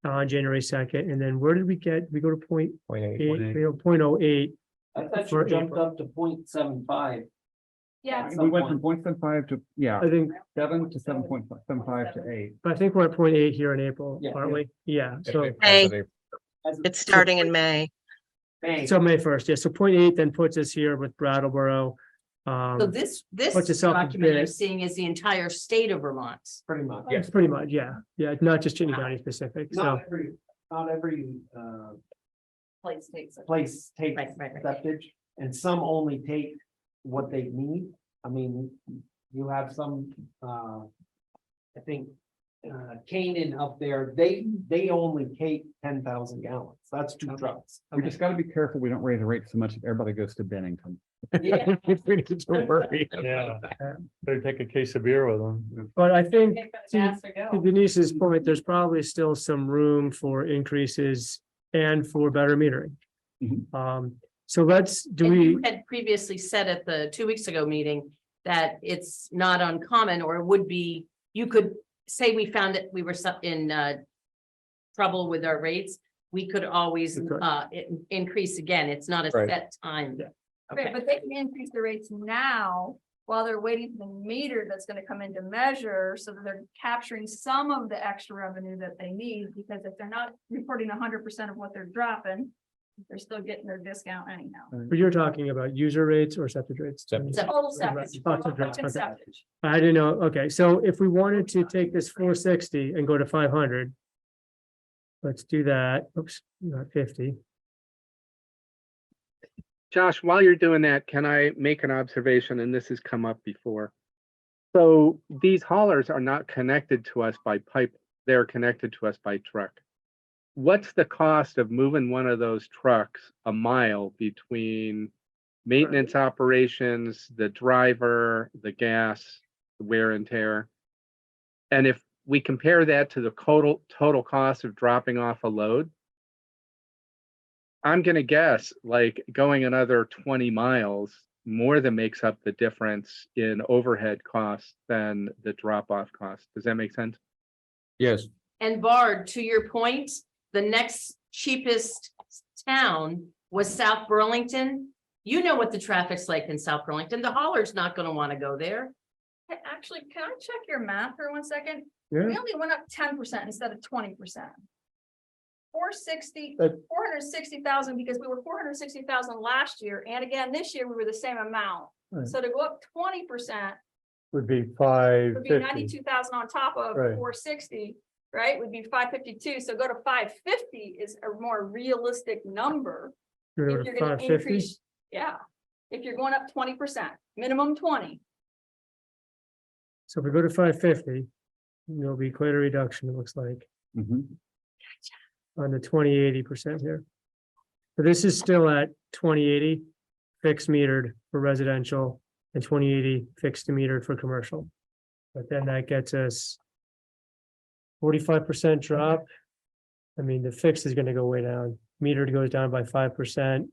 on January 2nd. And then where did we get? We go to 0.8, 0.08. I thought For you jumped April. up to 0.75. Yeah, Some We went from point. 0.75 to, yeah, I think, 7 to 7.75 to 8. I think we're at 0.8 here in April, Yeah. aren't we? Yeah, so, May. It's starting in May. Thanks. so May 1st, yeah, so 0.8 then puts us here with Brattleboro. So this What's it up document I'm there? seeing is the entire state of Vermont. Pretty much. It's pretty much, yeah, not just Chittenden County specific, so. Not every Place takes it. place takes Right. septic, and some only take what they need. I mean, you have some, I think, Canaan up there, they only take 10,000 gallons. That's 2 trucks. We just gotta be careful, we don't raise the rate so much if everybody goes to Bennington. Yeah. We need to worry Yeah. about that. Better take a case of beer with them. But I think Okay, but it has to to go. Denise's point, there's probably still some room for increases and for better metering. Mhm. So do And we, you had previously said at the 2 weeks ago meeting that it's not uncommon, or it would be, you could say we found it, we were in trouble with our rates, we could always We could. increase again. It's not a Right. set time. Yeah. Right, Okay, but they can increase the rates now while they're waiting for the meter that's gonna come into measure, so that they're capturing some of the extra revenue that they need, because if they're not reporting 100% of what they're dropping, they're still getting their discount anyhow. but you're talking about user rates or septic rates? Septic. Total Right. septic. Oh, septic, Fucking okay. septic. I didn't know, okay, so if we wanted to take this 460 and go to 500. Let's do that, oops, not 50. Josh, while you're doing that, can I make an observation? And this has come up before. So these haulers are not connected to us by pipe. They're connected to us by truck. What's the cost of moving one of those trucks a mile between maintenance operations, the driver, the gas, the wear and tear? And if we compare that to the total cost of dropping off a load, I'm gonna guess like going another 20 miles more than makes up the difference in overhead costs than the drop-off cost. Does that make sense? Yes, and Bard, to your point, the next cheapest town was South Burlington. You know what the traffic's like in South Burlington. The hauler's not gonna wanna go there. Hey, actually, can I check your math for 1 second? Yeah. We only went up 10% instead of 20%. 460, That- 460,000, because we were 460,000 last year, and again, this year we were the same amount. Right. So to go up 20% Would be would be 550. 92,000 on top of Right. 460, right? Would be 552, so go to 550 is a more realistic number. You're If going you're to gonna 550, increase, yeah, if you're going up 20%, minimum 20. so if we go to 550, there'll be quite a reduction, it looks like, Mhm. on the 20-80% here. But this is still at 2080 fixed metered for residential and 2080 fixed to metered for commercial. But then that gets us 45% drop. I mean, the fixed is gonna go way down. Metered goes down by 5%.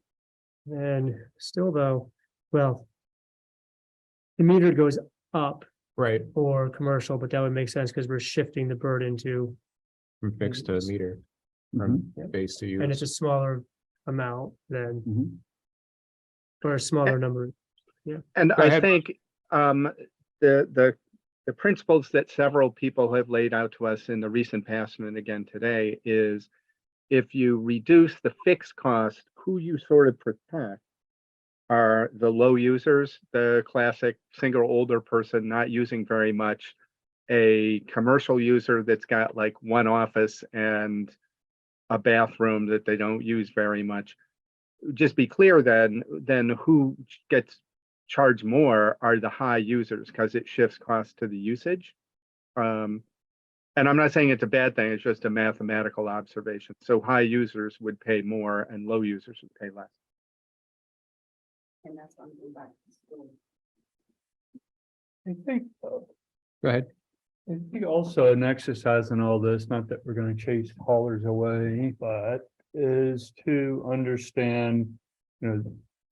And still though, well, the metered goes up right, for commercial, but that would make sense because we're shifting the burden to, from fixed to meter, from base to and it's use. a smaller amount than, Mhm. or a smaller number. And Go I ahead. think the principles that several people have laid out to us in the recent past and again today is if you reduce the fixed cost, who you sort of protect are the low users, the classic single older person not using very much, a commercial user that's got like one office and a bathroom that they don't use very much. Just be clear then who gets charged more are the high users because it shifts cost to the usage. And I'm not saying it's a bad thing, it's just a mathematical observation. So high users would pay more and low users would pay less. And that's what I'm going back to school. I think, Go ahead. I think also an exercise in all this, not that we're gonna chase haulers away, but is to understand, you know,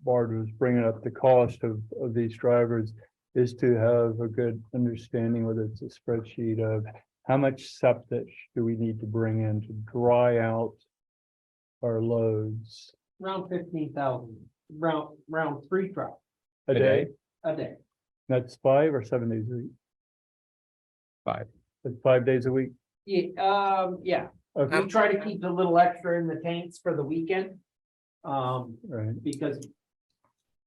Bard was bringing up the cost of these drivers, is to have a good understanding, whether it's a spreadsheet of how much septic do we need to bring in to dry out our loads Around 15,000, round 3 trucks a day? a day. That's 5 or 7 days a week? 5. That's 5 days a week? Yeah, yeah, Okay, we try to keep a little extra in the tanks for the weekend. right. Because,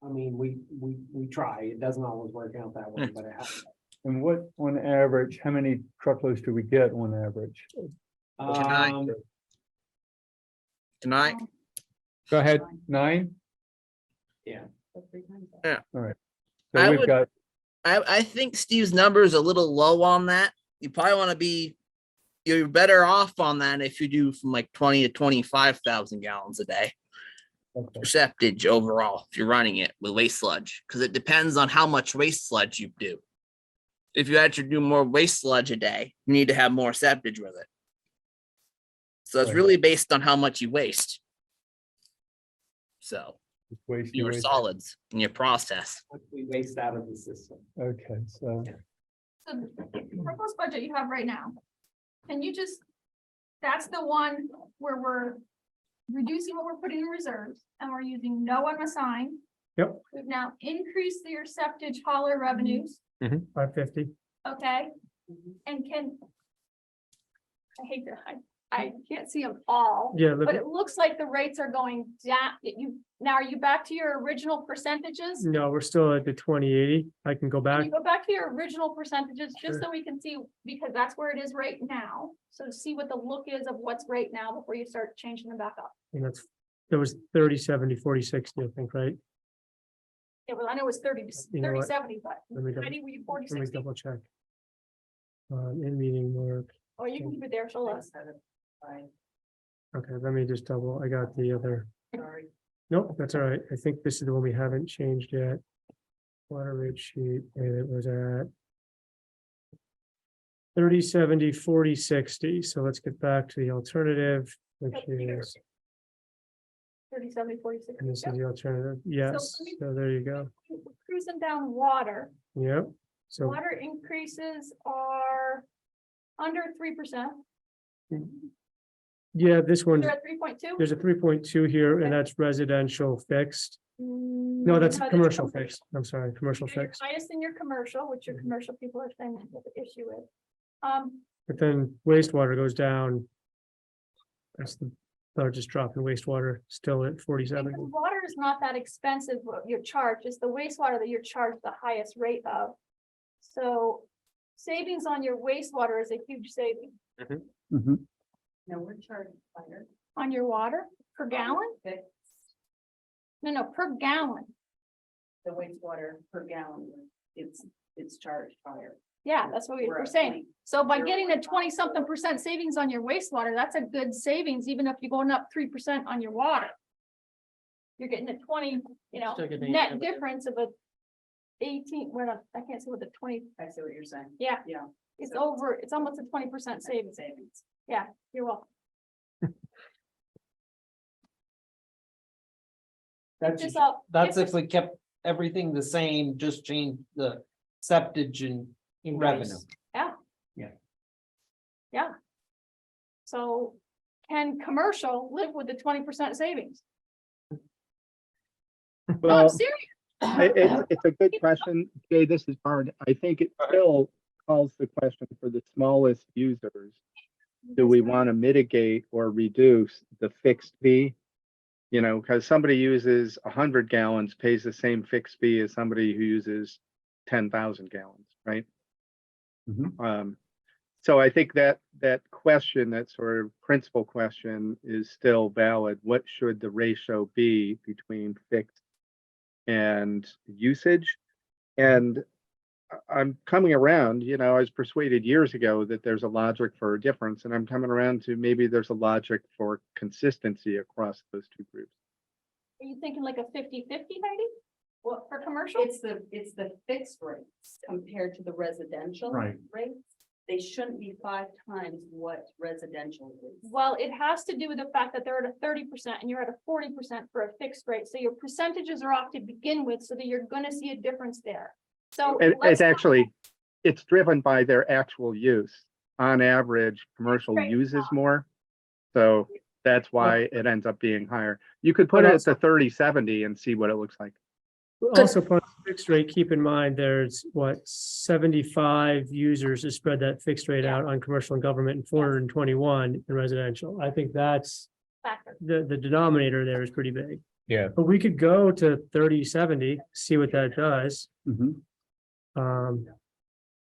I mean, we try, it doesn't always work out that way, but it happens. And what, on average, how many truckloads do we get on average? Go ahead. 9? So 3 times that. All right. So I we've would- got, I think Steve's number is a little low on that. You probably want to be, you're better off on that if you do from like 20 to 25,000 gallons a day. okay, Percentage overall, if you're running it with waste sludge, because it depends on how much waste sludge you do. If you actually do more waste sludge a day, you need to have more septage with it. So it's Right. really based on how much you waste. So waste, your waste. solids in your process. What we waste out of the system. Okay, so, So the proposed budget you have right now, can you just, that's the one where we're reducing what we're putting in reserves and we're using no unassigned. Yep. We've now increased your septage hauler revenues, 550. okay? And I hate to, I can't see them all, Yeah, but it looks like the rates are going down. Now, are you back to your original percentages? no, we're still at the 2080. I can go Can back. you go back to your original percentages, just Sure. so we can see, because that's where it is right now. So see what the look is of what's right now before you start changing them back up. And that's, there was 30, 70, 40, 60, I think, right? It was, I know it was 30, You know 30, what? 70, but Let me double- ready, were you 40, Let me 60? double check. In meeting work. Or you can keep it there, show us. Okay, let me just double, I got the other. Sorry. Nope, that's all right. I think this is the one we haven't changed yet. Water rate sheet, and it was at 30, 70, 40, 60. So let's get back to the alternative, which is, 30, 70, 40, 60. and this Yep. is the alternative. Yes, let me- so there you go. We're cruising down water. Yep. So Water increases are under 3%. yeah, this one, They're at 3.2. there's a 3.2 here, and Okay. that's residential fixed. No, that's commercial fixed. I'm sorry, commercial You're fixed. highest in your commercial, which your commercial people are saying they have an issue with. But then wastewater goes down. That's the largest drop in wastewater, still at because 47. water is not that expensive, what you're charged, it's the wastewater that you're charged the highest rate of. So savings on your wastewater is a huge saving. Mhm. No, we're charged higher. On your water per gallon? No, per gallon. The wastewater per gallon, it's charged higher. Yeah, that's what we We're were at saying. 20. So by You're getting a at 20-something% savings on your wastewater, that's a good savings, even if you're going up 3% on your water. You're getting a 20, Still getting net it. difference of a 18, we're not, I can't see what the 20, I see what you're saying. yeah, Yeah. it's So- over, it's almost a 20% savings. Savings. Yeah, you're welcome. That's, Just all- that's if if we kept everything the same, just change the septage and revenue. So can commercial live with the 20% savings? No, I'm Well, serious. it's a good question. Jay, this is hard. I think it still calls the question for the smallest users. Do we want to mitigate or reduce the fixed fee? You know, because somebody uses 100 gallons pays the same fixed fee as somebody who uses 10,000 gallons, right? Mhm. So I think that question, that sort of principal question is still valid. What should the ratio be between fixed and usage? And I'm coming around, I was persuaded years ago that there's a logic for a difference, and I'm coming around to maybe there's a logic for consistency across those two groups. Are you thinking like a 50-50 maybe? What, for commercial? It's the fixed rates compared to the residential Right. rates. They shouldn't be 5 times what residential is. Well, it has to do with the fact that they're at a 30% and you're at a 40% for a fixed rate. So your percentages are off to begin with, so that you're gonna see a difference there. So And let's it's driven by their actual use. On average, commercial Right. uses more. So that's why it ends up being higher. You could put it at the 30-70 and see what it looks like. Also, for fixed rate, keep in mind, there's 75 users to spread that fixed rate Yeah. out on commercial and government and 421 in residential. I think that's factor. the denominator there is pretty big. Yeah. But we could go to 30-70, see what that does. Mhm.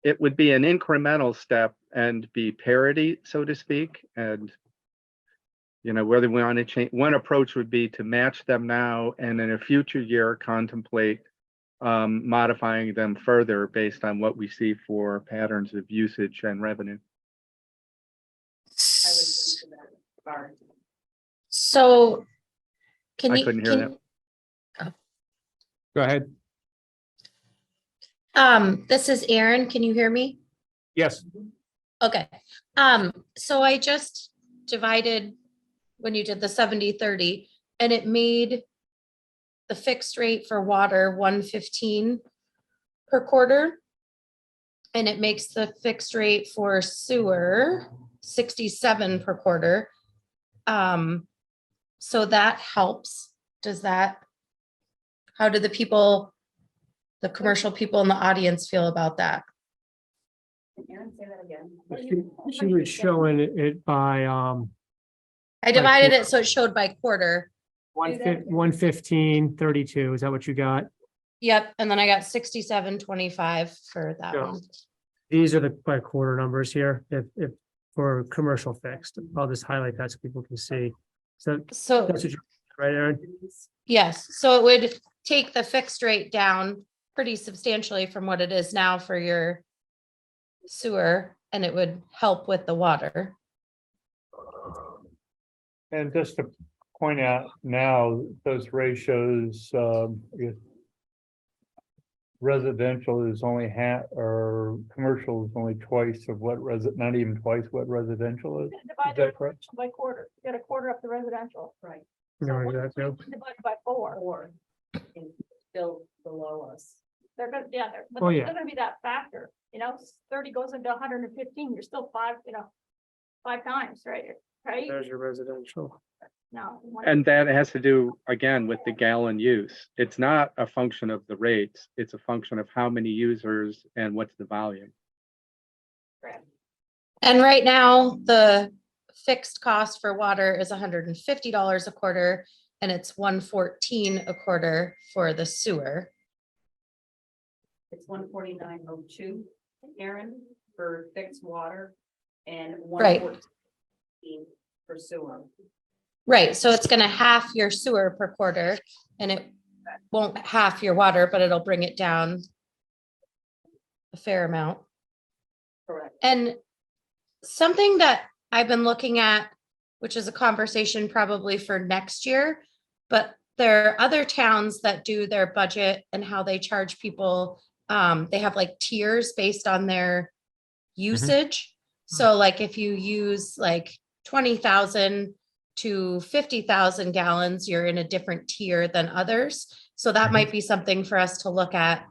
It would be an incremental step and be parity, so to speak, and whether we want to change, one approach would be to match them now and in a future year contemplate modifying them further based on what we see for patterns of usage and revenue. I would think to that, Barb. So can I you, couldn't hear Go ahead. this is Erin. Can you hear me? Yes. Okay. So I just divided when you did the 70-30 and it made the fixed rate for water 115 per quarter. And it makes the fixed rate for sewer 67 per quarter. So that helps. Does that, how do the people, the commercial people in the audience feel about that? Aaron, say that again. She was showing it by, I divided it so it showed by quarter. 115.32. Is that what you got? Yep, and then I got 67.25 for that Yeah. one. These are the by quarter numbers here, if for commercial fixed. I'll just highlight that so people can see. So So, that's what you're, right, Aaron? yes, so it would take the fixed rate down pretty substantially from what it is now for your sewer, and it would help with the water. And just to point out now, those ratios, I guess residential is only half, or commercial is only twice of what not even twice what residential is. Divide that the correct? residential by quarter, you got a quarter up the residential. Right. You know, that, yeah. Divided by 4. Or still below us. They're gonna, yeah, they're, but Oh, there's yeah. gonna be that factor, 30 goes into 115, you're still 5 times, right? Right? There's your residential. No. And that has to do, again, with the gallon use. It's not a function of the rates. It's a function of how many users and what's the volume. And right now, the fixed cost for water is $150 a quarter, and it's $114 a quarter for the sewer. It's 149.02, Aaron, for fixed water and Right. 114 for sewer. Right, so it's gonna half your sewer per quarter, and it won't half your water, but it'll bring it down a fair amount. Correct. And something that I've been looking at, which is a conversation probably for next year, but there are other towns that do their budget and how they charge people. They have like tiers based on their usage. So like if you use like 20,000 to 50,000 gallons, you're in a different tier than others. So that might be something for us to look at,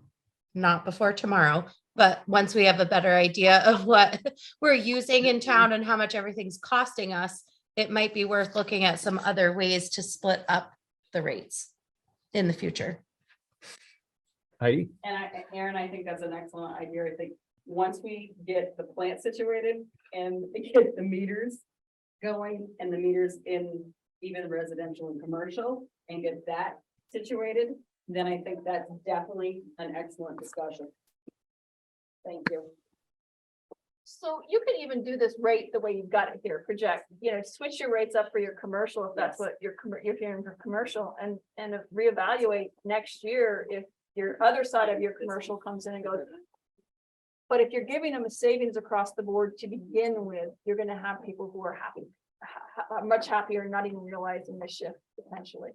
not before tomorrow, but once we have a better idea of what we're using in town and how much everything's costing us, it might be worth looking at some other ways to split up the rates in the future. Heidi? And Aaron, I think that's an excellent idea. I think once we get the plant situated and get the meters going and the meters in even residential and commercial and get that situated, then I think that's definitely an excellent discussion. Thank you. So you can even do this rate the way you've got it here, project, switch your rates up for your commercial, if that's Yes. what you're hearing for commercial, and reevaluate next year if your other side of your commercial comes in and goes. But if you're giving them a savings across the board to begin with, you're gonna have people who are happy, much happier, not even realizing the shift potentially.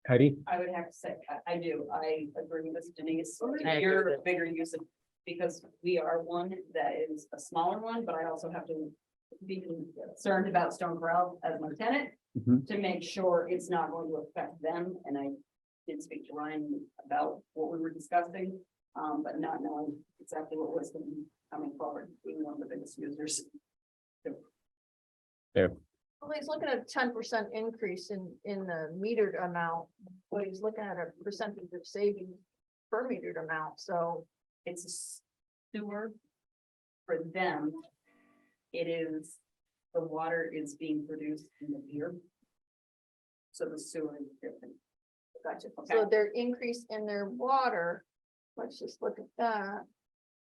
Heidi? I would have to say, I do, I agree with Denise. I agree Your with it. bigger use of, because we are one that is a smaller one, but I also have to be concerned about Stone Corral as my tenant Mhm. to make sure it's not going to affect them. And I did speak to Ryan about what we were discussing, but not knowing exactly what was coming forward, being one of the biggest users. Well, he's looking at a 10% increase in the metered amount, but he's looking at a percentage of savings per metered amount, so. It's a sewer for them. It is, the water is being produced in the pier. So the sewer is different. Gotcha. Okay. So their increase in their water, let's just look at that.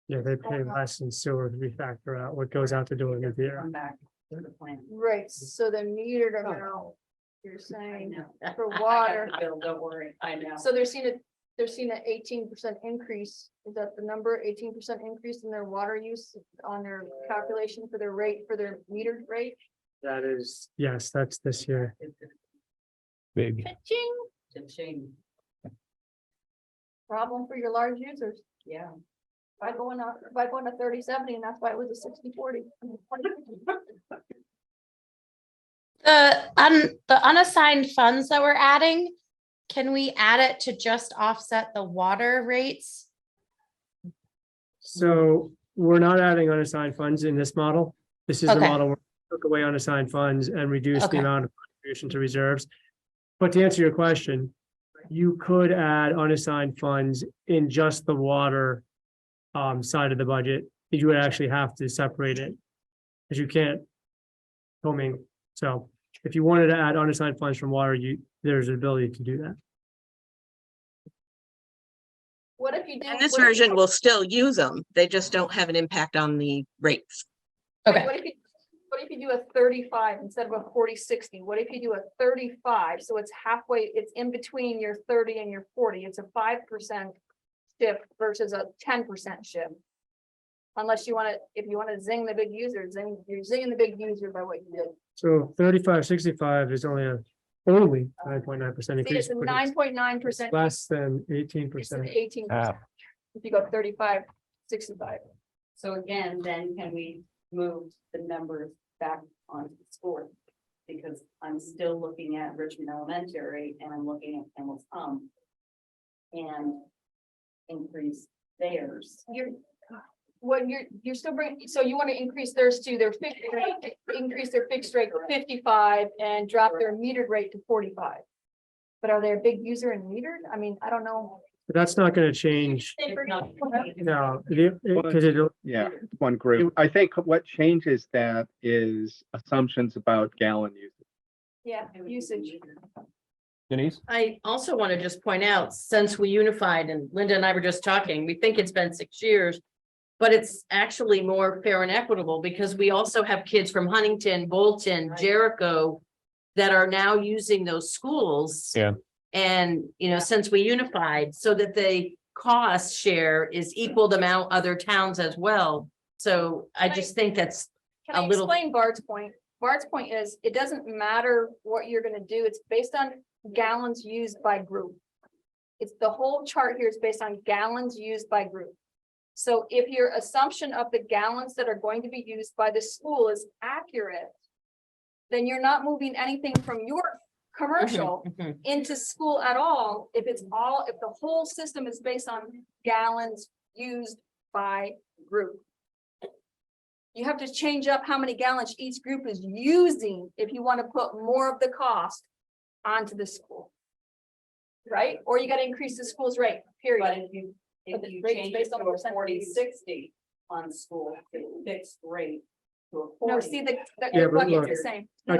Yeah, they pay less in sewer if we factor out what goes out the door in the year. Come back to the plant. Right, so the metered amount You're I saying know. for I water. got the bill, don't worry, I know. So they're seeing an 18% increase. Is that the number? 18% increase in their water use on their calculation for their rate, for their metered rate? That is, yes, that's this year. Big. Cha-ching. Cha-ching. Problem for your large users. Yeah. By going to 30/70, and that's why it was a 60/40. The unassigned funds that we're adding, can we add it to just offset the water rates? So we're not adding unassigned funds in this model. This is the Okay. model where we took away unassigned funds and reduced the Okay. amount of contribution to reserves. But to answer your question, you could add unassigned funds in just the water side of the budget. You would actually have to separate it, because you can't commingle. So if you wanted to add unassigned funds from water, there's an ability to do that. What if you do? And this what if- version will still use them. They just don't have an impact on the rates. Okay. What if you do a 35 instead of a 40/60? What if you do a 35? So it's halfway, it's in between your 30 and your 40. It's a 5% shift versus a 10% shift. Unless you want to, if you want to zing the big users, then you're zinging the big user by what you did. So 35/65 is only 9.9% See, increase. it's a but 9.9%. Less than It's an 18%. 18%. If you go 35/65. So again, then can we move the numbers back onto the score? Because I'm still looking at Richmond Elementary and I'm looking at Campbell's Pump. And increase theirs. You're still bringing, so you want to increase theirs to their fixed rate, increase their fixed rate to 55 and drop their metered rate to 45. But are they a big user in metered? I mean, I don't know. But that's not going to change. It's not- No, because it'll, Yeah, one group. I think what changes that is assumptions about gallon use. Yeah, usage. Denise? I also want to just point out, since we unified and Linda and I were just talking, we think it's been 6 years. But it's actually more fair and equitable because we also have kids from Huntington, Bolton, Jericho that are now using those schools. Yeah. And, since we unified so that the cost share is equal to amount other towns as well. So I just think that's Can I a little- explain Bart's point? Bart's point is, it doesn't matter what you're gonna do, it's based on gallons used by group. It's the whole chart here is based on gallons used by group. So if your assumption of the gallons that are going to be used by the school is accurate, then you're not moving anything from your commercial Mhm. into school at all. If the whole system is based on gallons used by group. You have to change up how many gallons each group is using if you want to put more of the cost onto the school. Right? Or you got to increase the school's rate, But period. if the you rate's change it based to on a percentage. 40/60 on school, fixed rate to a 40. No, see, the Yeah, their but bucket's look, the same. I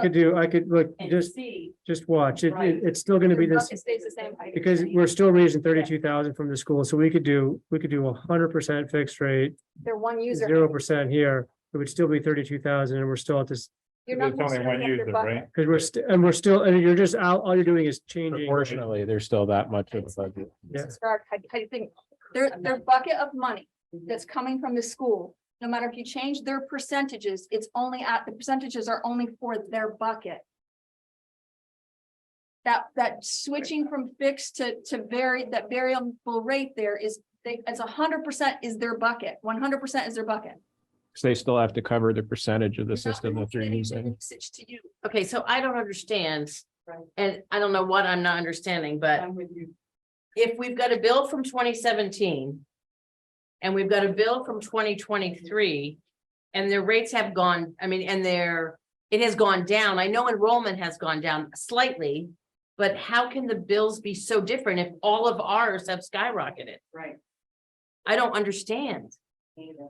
could look, And just see, watch. Right. It's still going to be Their this. bucket stays the same height. Because we're still raising 32,000 from the school, so we could do 100% fixed rate, They're one user. 0% here. It would still be 32,000 and we're still at this, You're not It's only one necessarily at their user, bucket. right? because we're still, and you're just out, all you're doing is changing. Proportionally, there's still that much of a budget. Yeah. How do you think, their bucket of money that's coming from the school, no matter if you change their percentages, the percentages are only for their bucket. That switching from fixed to that variable rate there is, it's 100% is their bucket, 100% is their bucket. Because they still have to cover the percentage of the system that they're using. Usage to you. Okay, so I don't understand. Right. And I don't know what I'm not understanding, but I'm with you. if we've got a bill from 2017 and we've got a bill from 2023 and their rates have gone, it has gone down. I know enrollment has gone down slightly, but how can the bills be so different if all of ours have skyrocketed? Right. I don't understand. Neither.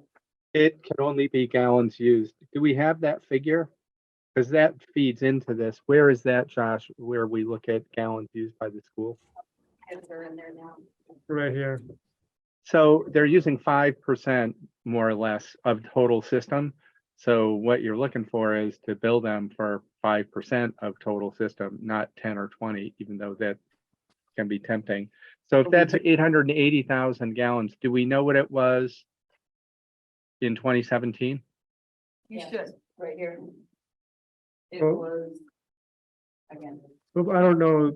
It can only be gallons used. Do we have that figure? Because that feeds into this. Where is that, Josh, where we look at gallons used by the school? Kids are in there now. Right here. So they're using 5% more or less of total system. So what you're looking for is to bill them for 5% of total system, not 10 or 20, even though that can be tempting. So if that's 880,000 gallons, do we know what it was in 2017? You should, right here. It Well- was. Again. Well, I don't know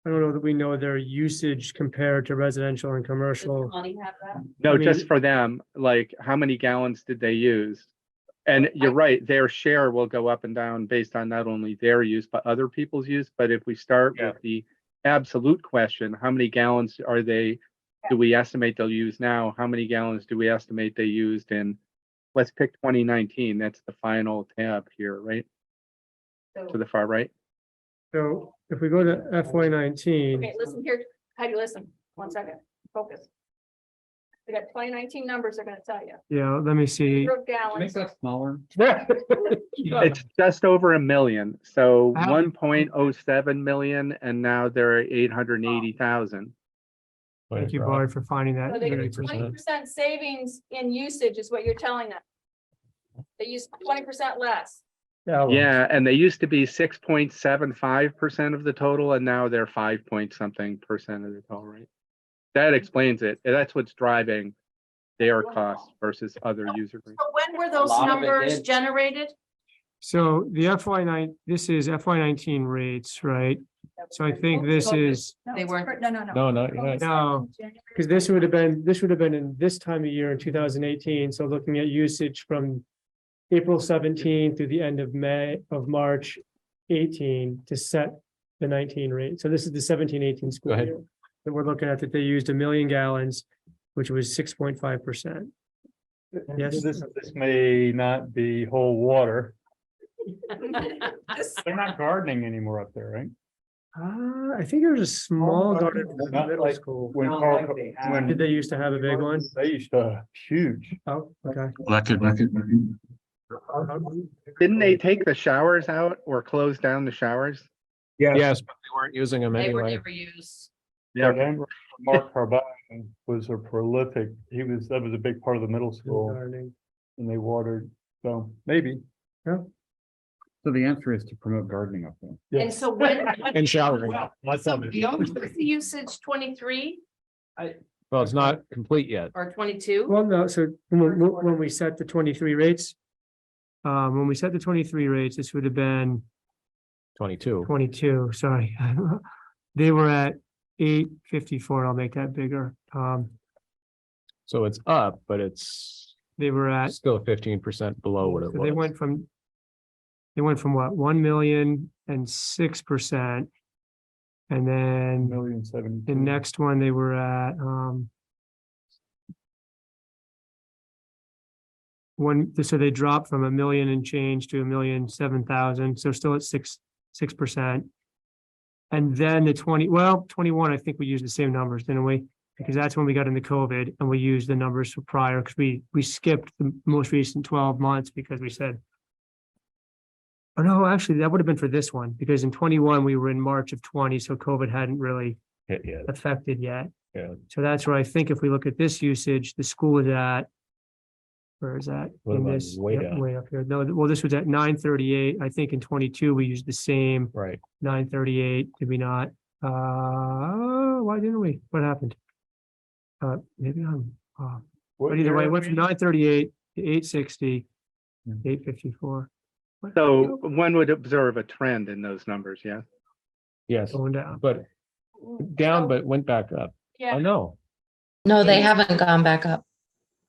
that we know their usage compared to residential and Does commercial. Connie have that? No, I mean- just for them, like how many gallons did they use? And you're right, their share will go up and down based on not only their use, but other people's use. But if we start with the absolute question, how many gallons do we estimate they'll use now? How many gallons do we estimate they used in, let's pick 2019, that's the final tab here, right? To the far right. So if we go to FY 19, Okay, listen here, Heidi, listen, 1 second, focus. We got 2019 numbers they're gonna tell you. yeah, let me see. Number of gallons. that smaller. It's just over 1 million, so Wow. 1.07 million, and now they're at 880,000. Thank you, Bard, for finding that. So they very get 20% precise. savings in usage is what you're telling them. They use 20% less. Yeah, and they used to be 6.75% of the total, and now they're 5 point something percent of the total, right? That explains it. And that's what's driving their costs versus other user groups. So when were those lot of it numbers did. generated? So the this is FY 19 rates, right? So I think this is, They weren't. No. No, not yet. no, because this would have been in this time of year in 2018. So looking at usage from April 17 through the end of March 18 to set the 19 rate. So this is the 17-18 school ahead. year that we're looking at, that they used 1 million gallons, which was 6.5%. Yes. This may not be whole water. They're not gardening anymore up there, right? I think there was a small garden in the Not middle like school. When Not Carl, like they have. when Did they used to have a big one? they used to, huge. Oh, okay. Didn't they take the showers out or close down the showers? Yes, but they weren't using them They were anyway. never used. Yeah, then Mark Carbine was a prolific, that was a big part of the middle school Gardening. and they watered, so maybe. So the answer is to promote gardening up there. And so when? And showering. So when was the usage 23 Well, it's not complete yet. or 22? Well, no, so when we set the 23 rates, this would have been 22. 22, sorry. They were at 854. I'll make that bigger. So it's up, but it's They were at, still 15% below what it so they was. went from what, 1 million and 6%. And then $1,070,000. the next one, they were at, so they dropped from 1 million and change to 1,007,000, so still at 6%. And then the 21, I think we used the same numbers, didn't we? Because that's when we got into COVID and we used the numbers for prior, because we skipped the most recent 12 months because we said, oh, no, actually, that would have been for this one, because in 21, we were in March of 20, so COVID hadn't really Yeah. affected yet. Yeah. So that's where I think if we look at this usage, the school is at, where is that? What In about this, way yep, down? way up here. No, well, this was at 938. I think in 22, we used the same Right. 938. Did we not? Why didn't we? What happened? Maybe I'm, but either way, it went from 938 to 860, 854. So one would observe a trend in those numbers, yeah? Yes, Going down. but down, but went back up. Yeah. Oh, no. No, they haven't gone back up.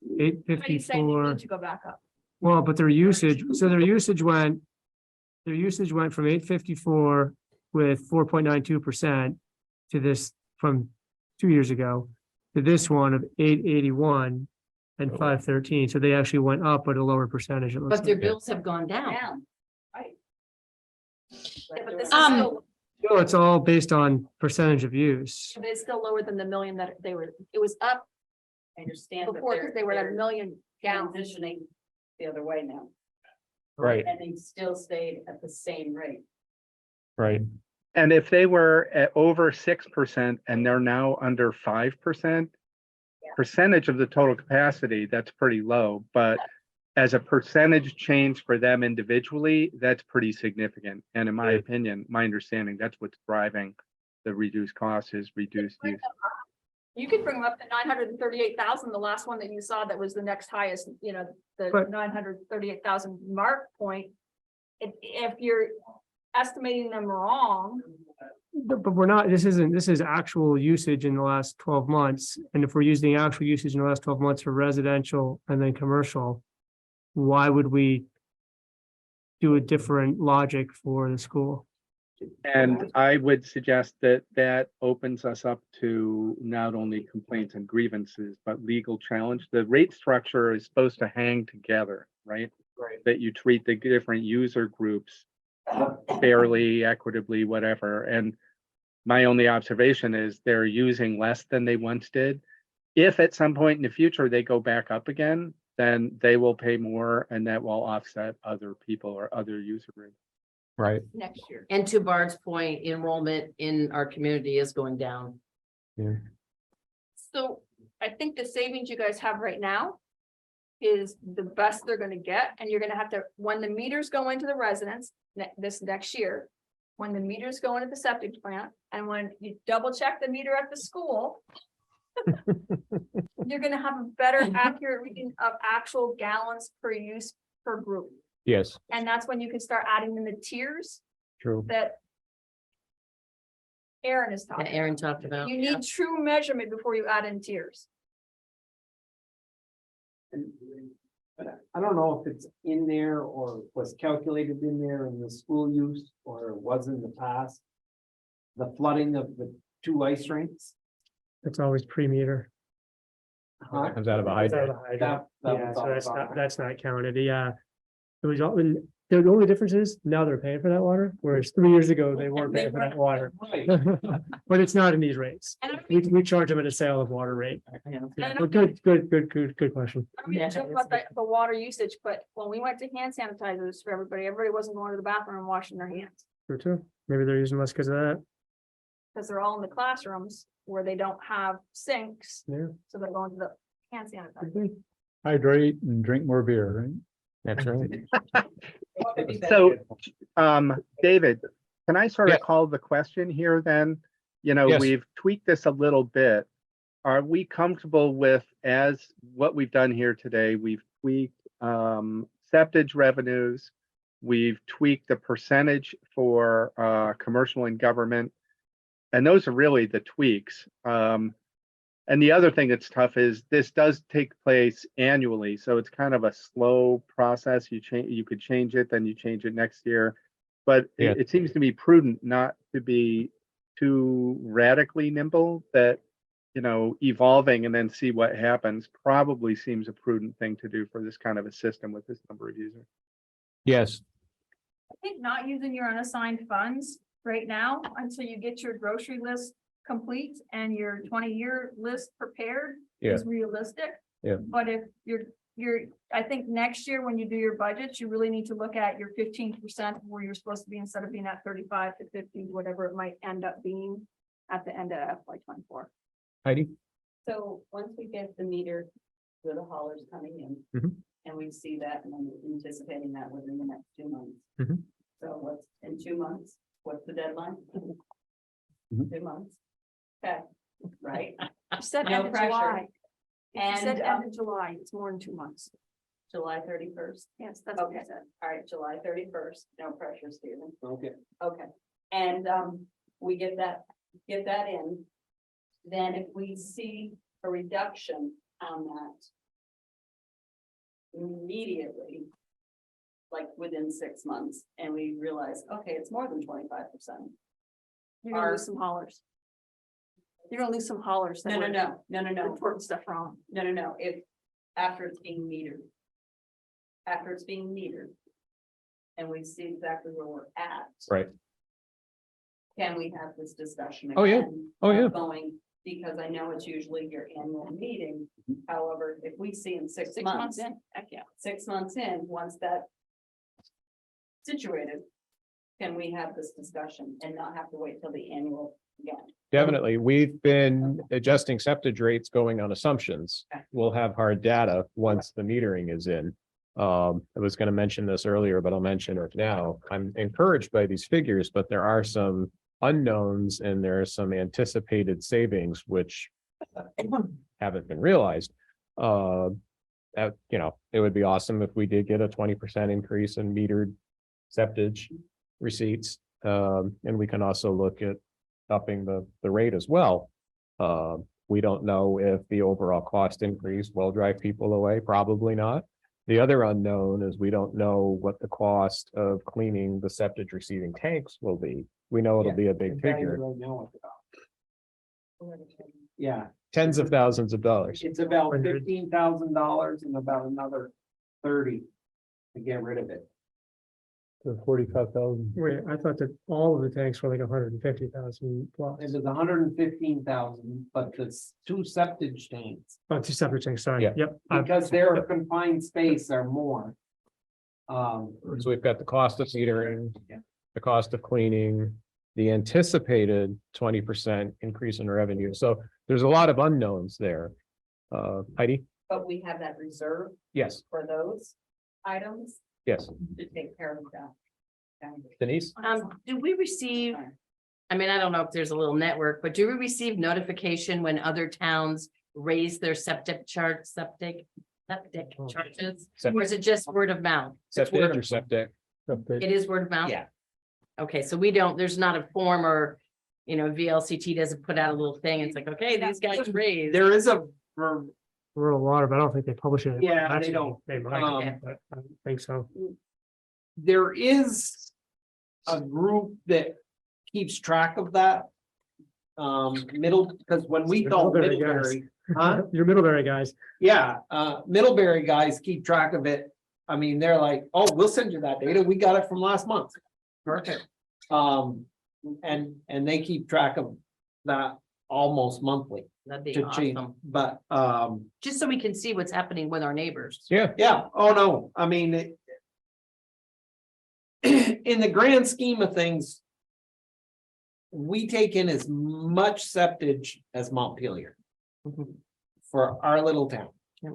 But he's saying you 854. need to go back up. Well, but their usage went from 854 with 4.92% to this from 2 years ago to this one of 881 and 513. So they actually went up at a lower percentage. It looks But their like. bills have gone down. Down. Right. Yeah, but this is Um, still, No, it's all based on percentage of use. but it's still lower than the million that they were, it was up I understand. but before, because they were at they're 1 million gallons. transitioning the other way now, Right, and they still stayed at the same rate. right. And if they were at over 6% and they're now under 5%, percentage of the total capacity, that's pretty low, but as a percentage change for them individually, that's pretty significant. And in my opinion, my understanding, that's what's driving the reduced costs is reduced use. You could bring them up to 938,000, the last one that you saw that was the next highest, the But- 938,000 mark point. If you're estimating them wrong, But we're not, this is actual usage in the last 12 months. And if we're using actual usage in the last 12 months for residential and then commercial, why would we do a different logic for the school? And I would suggest that that opens us up to not only complaints and grievances, but legal challenge. The rate structure is supposed to hang together, right? Right. That you treat the different user groups fairly, equitably, whatever. And my only observation is they're using less than they once did. If at some point in the future they go back up again, then they will pay more and that will offset other people or other user groups. Right. next year. And to Bard's point, enrollment in our community is going down. Yeah. So I think the savings you guys have right now is the best they're gonna get, and you're gonna have to, when the meters go into the residents this next year, when the meters go into the septic plant, and when you double check the meter at the school, you're gonna have a better accurate reading of actual gallons per use per group. Yes, And that's when you can start adding in the tiers true. that Aaron is That talking Aaron about. talked about. You need true measurement before you add in tiers. But I don't know if it's in there or was calculated in there in the school use or it was in the past. The flooding of the two ice rinks. It's always pre-meter. Huh? Comes out of a It's out hydrant. of the hydrant. That Yeah, was so all that's about not, it. that's not counted. Yeah. It was all, the only difference is now they're paying for that water, whereas 3 years ago they weren't paying for that water. Right. But it's not in these rates. And I We charge them at a sale of water rate. Yeah. Yeah, but good question. I mean, talk about the water usage, but when we went to hand sanitizers for everybody wasn't going to the bathroom and washing their hands. True too. Maybe they're using less because of that. Because they're all in the classrooms where they don't have sinks, Yeah. so they're going to the hand sanitizer. could be. Hydrate and drink more beer, right? That's right. So, David, can I sort of Yeah. call the question here then? You know, Yes. we've tweaked this a little bit. Are we comfortable with, as what we've done here today, we've tweaked septage revenues, we've tweaked the percentage for commercial and government, and those are really the tweaks. And the other thing that's tough is this does take place annually, so it's kind of a slow process. You could change it, then you change it next year. But Yeah. it seems to be prudent not to be too radically nimble, that, you know, evolving and then see what happens probably seems a prudent thing to do for this kind of a system with this number of users. Yes, I think not using your unassigned funds right now until you get your grocery list complete and your 20-year list prepared is realistic. Yeah. But if I think next year when you do your budgets, you really need to look at your 15% where you're supposed to be instead of being at 35 to 50, whatever it might end up being at the end of FY24. Heidi? So once we get the meter with the haulers coming in. Mhm. And we see that and I'm anticipating that within the next 2 months. Mhm. So what's in 2 months? What's the deadline? Mhm. 2 months. Okay, right? You said No end of pressure. July. You said And, end of July, it's more than 2 months. July 31st. Yes, that's what you Okay, said. all right, July 31st, no pressure, Stephen. Okay. Okay, and we get that in. Then if we see a reduction on that. Immediately. Like within 6 months, and we realize, okay, it's more than 25%. You're gonna lose some haulers. You're gonna lose some haulers. that were Reporting stuff wrong. No, if, after it's being metered. After it's being metered. And we see exactly where we're at. Right. Can we have this discussion again? Oh, yeah. Oh, yeah. Going, because I know it's usually your annual meeting. However, if we see in 6 6 months. months in, heck yeah. 6 months in, once that. Situated. Can we have this discussion and not have to wait till the annual again? Definitely. We've been adjusting septage rates going on assumptions. Okay. We'll have hard data once the metering is in. I was gonna mention this earlier, but I'll mention it now. I'm encouraged by these figures, but there are some unknowns and there are some anticipated savings which haven't been realized. That, you know, it would be awesome if we did get a 20% increase in metered septage receipts. And we can also look at upping the rate as well. We don't know if the overall cost increase will drive people away, probably not. The other unknown is we don't know what the cost of cleaning the septic receiving tanks will be. We know it'll be a big figure, Yeah, tens of thousands of dollars. it's about $15,000 and about another 30 to get rid of it. The 45,000. Wait, I thought that all of the tanks were like 150,000 plus. It was 115,000, but the two septic tanks, Oh, two separate tanks, sorry. Yeah. Yep. because their confined space are more. So we've got the cost of metering, the cost of cleaning, the anticipated 20% increase in revenue. So there's a lot of unknowns there. Heidi? But we have that reserve Yes, for those items yes. to take care of that. Okay. Denise? Do we receive, I mean, I don't know if there's a little network, but do we receive notification when other towns raise their septic charges? Or is it just word of mouth? Septic or septic? It is word of mouth? Yeah. Okay, so we don't, there's not a form or, you know, VLCT doesn't put out a little thing. It's like, okay, these guys raised. There is a, Rural water, but I don't think they publish it. Yeah, they Actually, don't. They might, Um, but I don't think so. there is a group that keeps track of that. Because when we call Middlebury guys. Middlebury, huh? Your Middlebury guys. Yeah, Middlebury guys keep track of it. I mean, they're like, oh, we'll send you that data. We got it from last month. Perfect. And they keep track of that almost monthly That'd be to change, awesome. but, Just so we can see what's happening with our neighbors. Yeah, yeah, oh no, I mean, in the grand scheme of things, we take in as much septage as Montpelier for our little town. Yeah.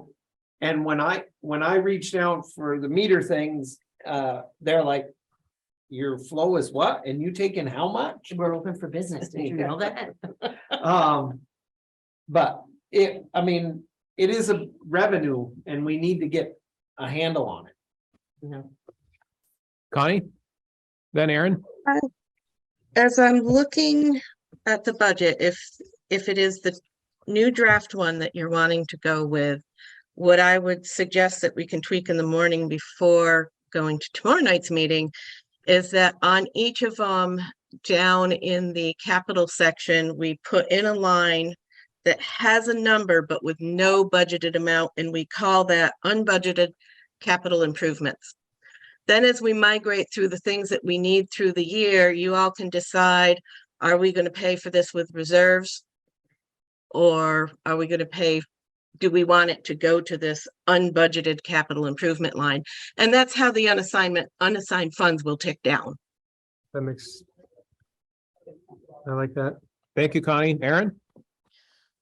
And when I reached out for the meter things, they're like, your flow is what? And you take in how much? We're open for business. Did you know that? But I mean, it is a revenue and we need to get a handle on it. Yeah. Connie? Then Aaron? As I'm looking at the budget, if it is the new draft one that you're wanting to go with, what I would suggest that we can tweak in the morning before going to tomorrow night's meeting is that on each of them, down in the capital section, we put in a line that has a number but with no budgeted amount, and we call that unbudgeted capital improvements. Then as we migrate through the things that we need through the year, you all can decide, are we going to pay for this with reserves? Or are we going to pay, do we want it to go to this unbudgeted capital improvement line? And that's how the unassigned funds will tick down. That makes. I like that. Thank you, Connie. Aaron?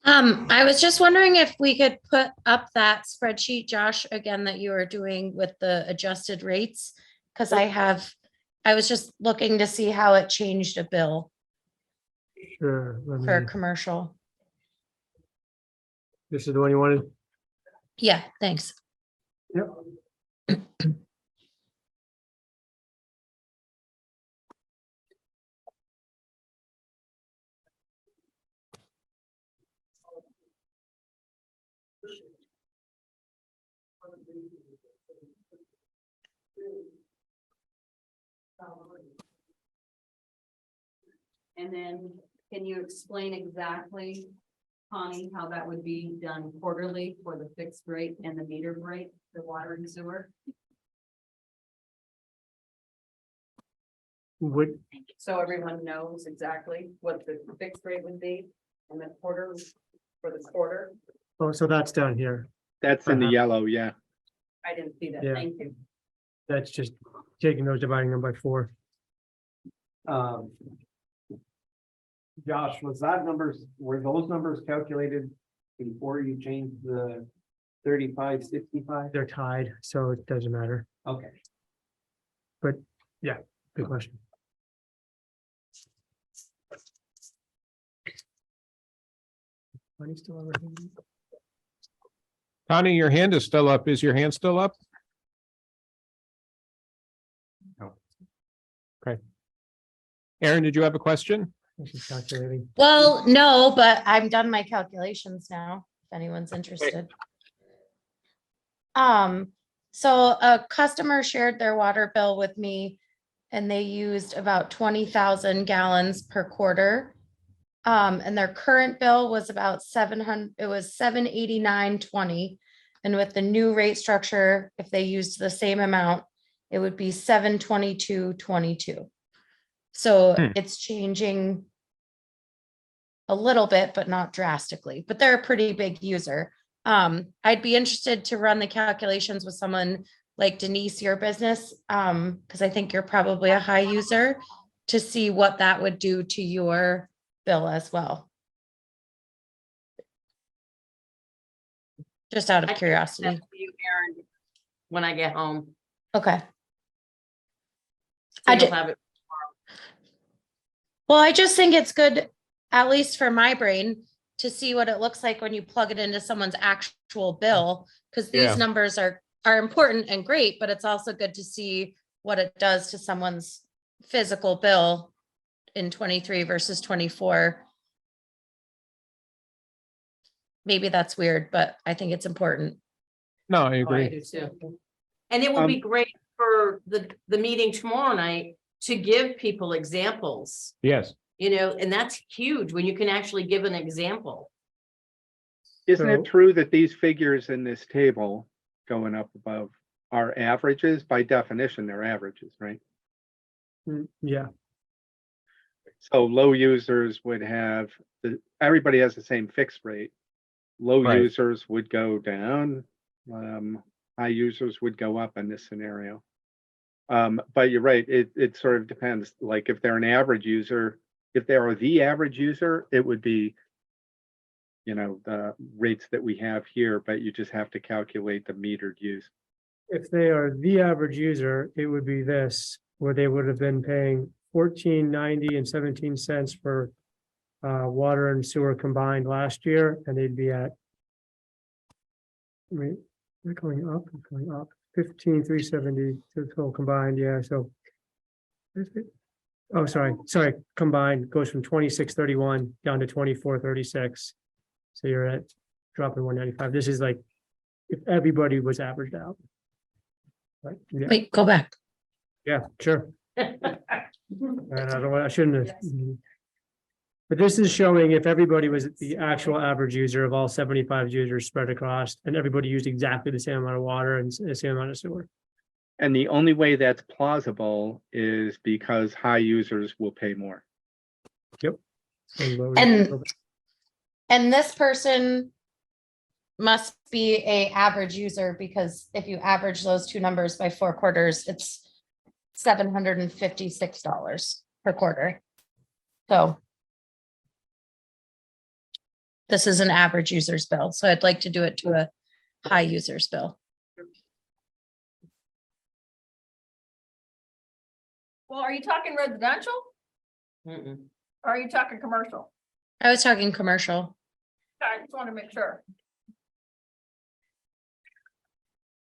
I was just wondering if we could put up that spreadsheet, Josh, again, that you were doing with the adjusted rates. Cause I was just looking to see how it changed a bill Sure. for commercial. This is the one you wanted? Yeah, thanks. Yep. And then can you explain exactly, Connie, how that would be done quarterly for the fixed rate and the metered rate, the water and sewer? Would, So everyone knows exactly what the fixed rate would be and the quarter for the quarter. oh, so that's down here. That's in the Uh-huh. yellow, yeah. I didn't see that. Yeah. Thank you. That's just taking those, dividing them by 4. Josh, were those numbers calculated before you changed the 35, 65? They're tied, so it doesn't matter. Okay. Good question. Money still over here? Connie, your hand is still up. Is your hand still up? No. Okay. Aaron, did you have a question? She's calculating. Well, no, but I'm done my calculations now, if anyone's interested. So a customer shared their water bill with me and they used about 20,000 gallons per quarter. And their current bill was about 700, it was 789.20. And with the new rate structure, if they used the same amount, it would be 722.22. So it's changing a little bit, but not drastically, but they're a pretty big user. I'd be interested to run the calculations with someone like Denise, your business, because I think you're probably a high user, to see what that would do to your bill as well. Just out of curiosity. That's for you, Aaron, when I get home. Okay. So I you'll ju- have it. Well, I just think it's good, at least for my brain, to see what it looks like when you plug it into someone's actual bill, because these Yeah. numbers are important and great, but it's also good to see what it does to someone's physical bill in 23 versus 24. Maybe that's weird, but I think it's important. No, I Oh, I agree. do too. And it will be great for the meeting tomorrow night to give people examples, Yes. you know, and that's huge when you can actually give an example. Isn't So- it true that these figures in this table going up above are averages? By definition, they're averages, right? Yeah, So low users would have, everybody has the same fixed rate. Low Right. users would go down, high users would go up in this scenario. But you're right, it sort of depends, like if they're an average user, if they are the average user, it would be, you know, the rates that we have here, but you just have to calculate the metered use. if they are the average user, it would be this, where they would have been paying $14.90 and 17 cents for water and sewer combined last year, and they'd be at, I mean, they're going up, 15,370 total combined, yeah, so. Oh, sorry, combined goes from 26.31 down to 24.36. So you're at dropping 195. This is like if everybody was averaged out. Right? Yeah, Wait, go back. yeah, sure. And I shouldn't have. But this is showing if everybody was the actual average user of all 75 users spread across, and everybody used exactly the same amount of water and the same amount of sewer. And the only way that's plausible is because high users will pay more. And this person must be a average user, because if you average those two numbers by 4 quarters, it's $756 per quarter. So this is an average user's bill, so I'd like to do it to a high user's bill. Well, are you talking residential Mm-mm. or are you talking commercial? I was talking commercial, I just want to make sure.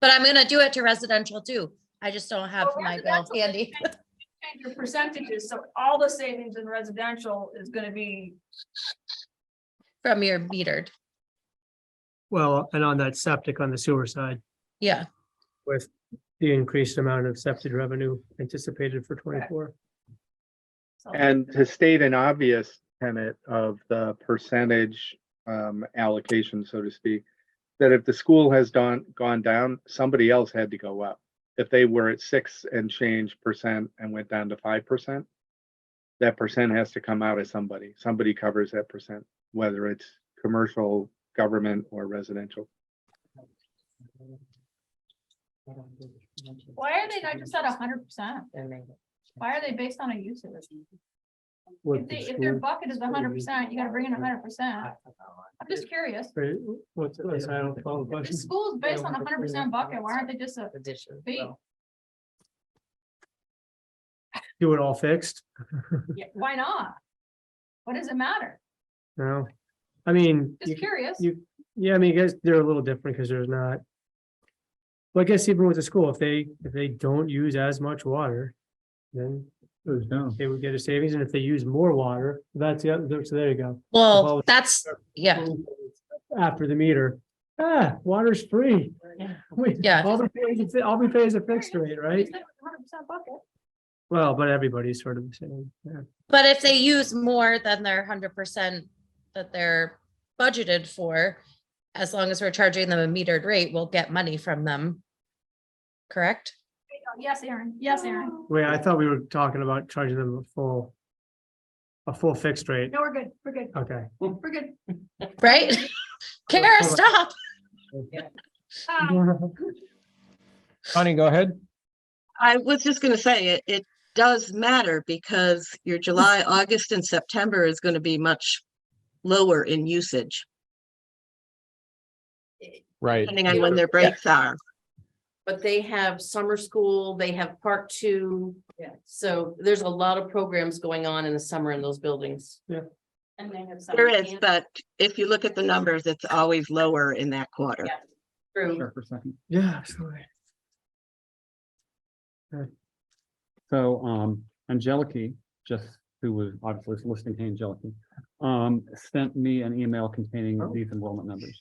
but I'm gonna do it to residential too. I just don't have Well, my bill residential, handy. Change your percentages, so all the savings in residential is gonna be, From your metered, Well, and on that septic on the sewer side, yeah. with the increased amount of septic revenue anticipated for 24. And to state an obvious tenet of the percentage allocation, so to speak, that if the school has gone down, somebody else had to go up. If they were at 6 and change percent and went down to 5%, that percent has to come out of somebody. Somebody covers that percent, whether it's commercial, government, or residential. why are they not just at 100%? Why are they based on a usage? If their bucket is 100%, you gotta bring in 100%. I'm just curious. Wait, what's this? I don't follow the The question. school's based on 100% bucket, why aren't they just a Addition. fee? well, Do it all fixed? Yeah, why not? What does it matter? No, I mean, Just curious. yeah, I mean, I guess they're a little different because there's not. Well, I guess even with the school, if they don't use as much water, then Goes down. they would get a savings, and if they use more water, that's the other, so there you go. Well, that's, yeah, After the meter, water's free. Yeah. All we pay is a fixed rate, You right? said it was 100% bucket. Well, but everybody's sort of the same, yeah. but if they use more than their 100% that they're budgeted for, as long as we're charging them a metered rate, we'll get money from them. Correct? Yes, Aaron. Yes, Aaron. Wait, I thought we were talking about charging them a full fixed rate. No, we're good. We're good. Okay. We're good. Right? Kara, stop. Ah, Connie, go ahead. I was just gonna say, it does matter because your July, August and September is gonna be much lower in usage, Right. depending on when their breaks are. But they have summer school, they have part 2. Yeah. So there's a lot of programs going on in the summer in those buildings. And they have. There summer is, camp. but if you look at the numbers, it's always lower in that quarter. Yeah. True. Sure, for a second. Yeah, absolutely. So, Angeliki, just who was obviously listening to Angeliki, sent me an email containing Oh. these enrollment numbers.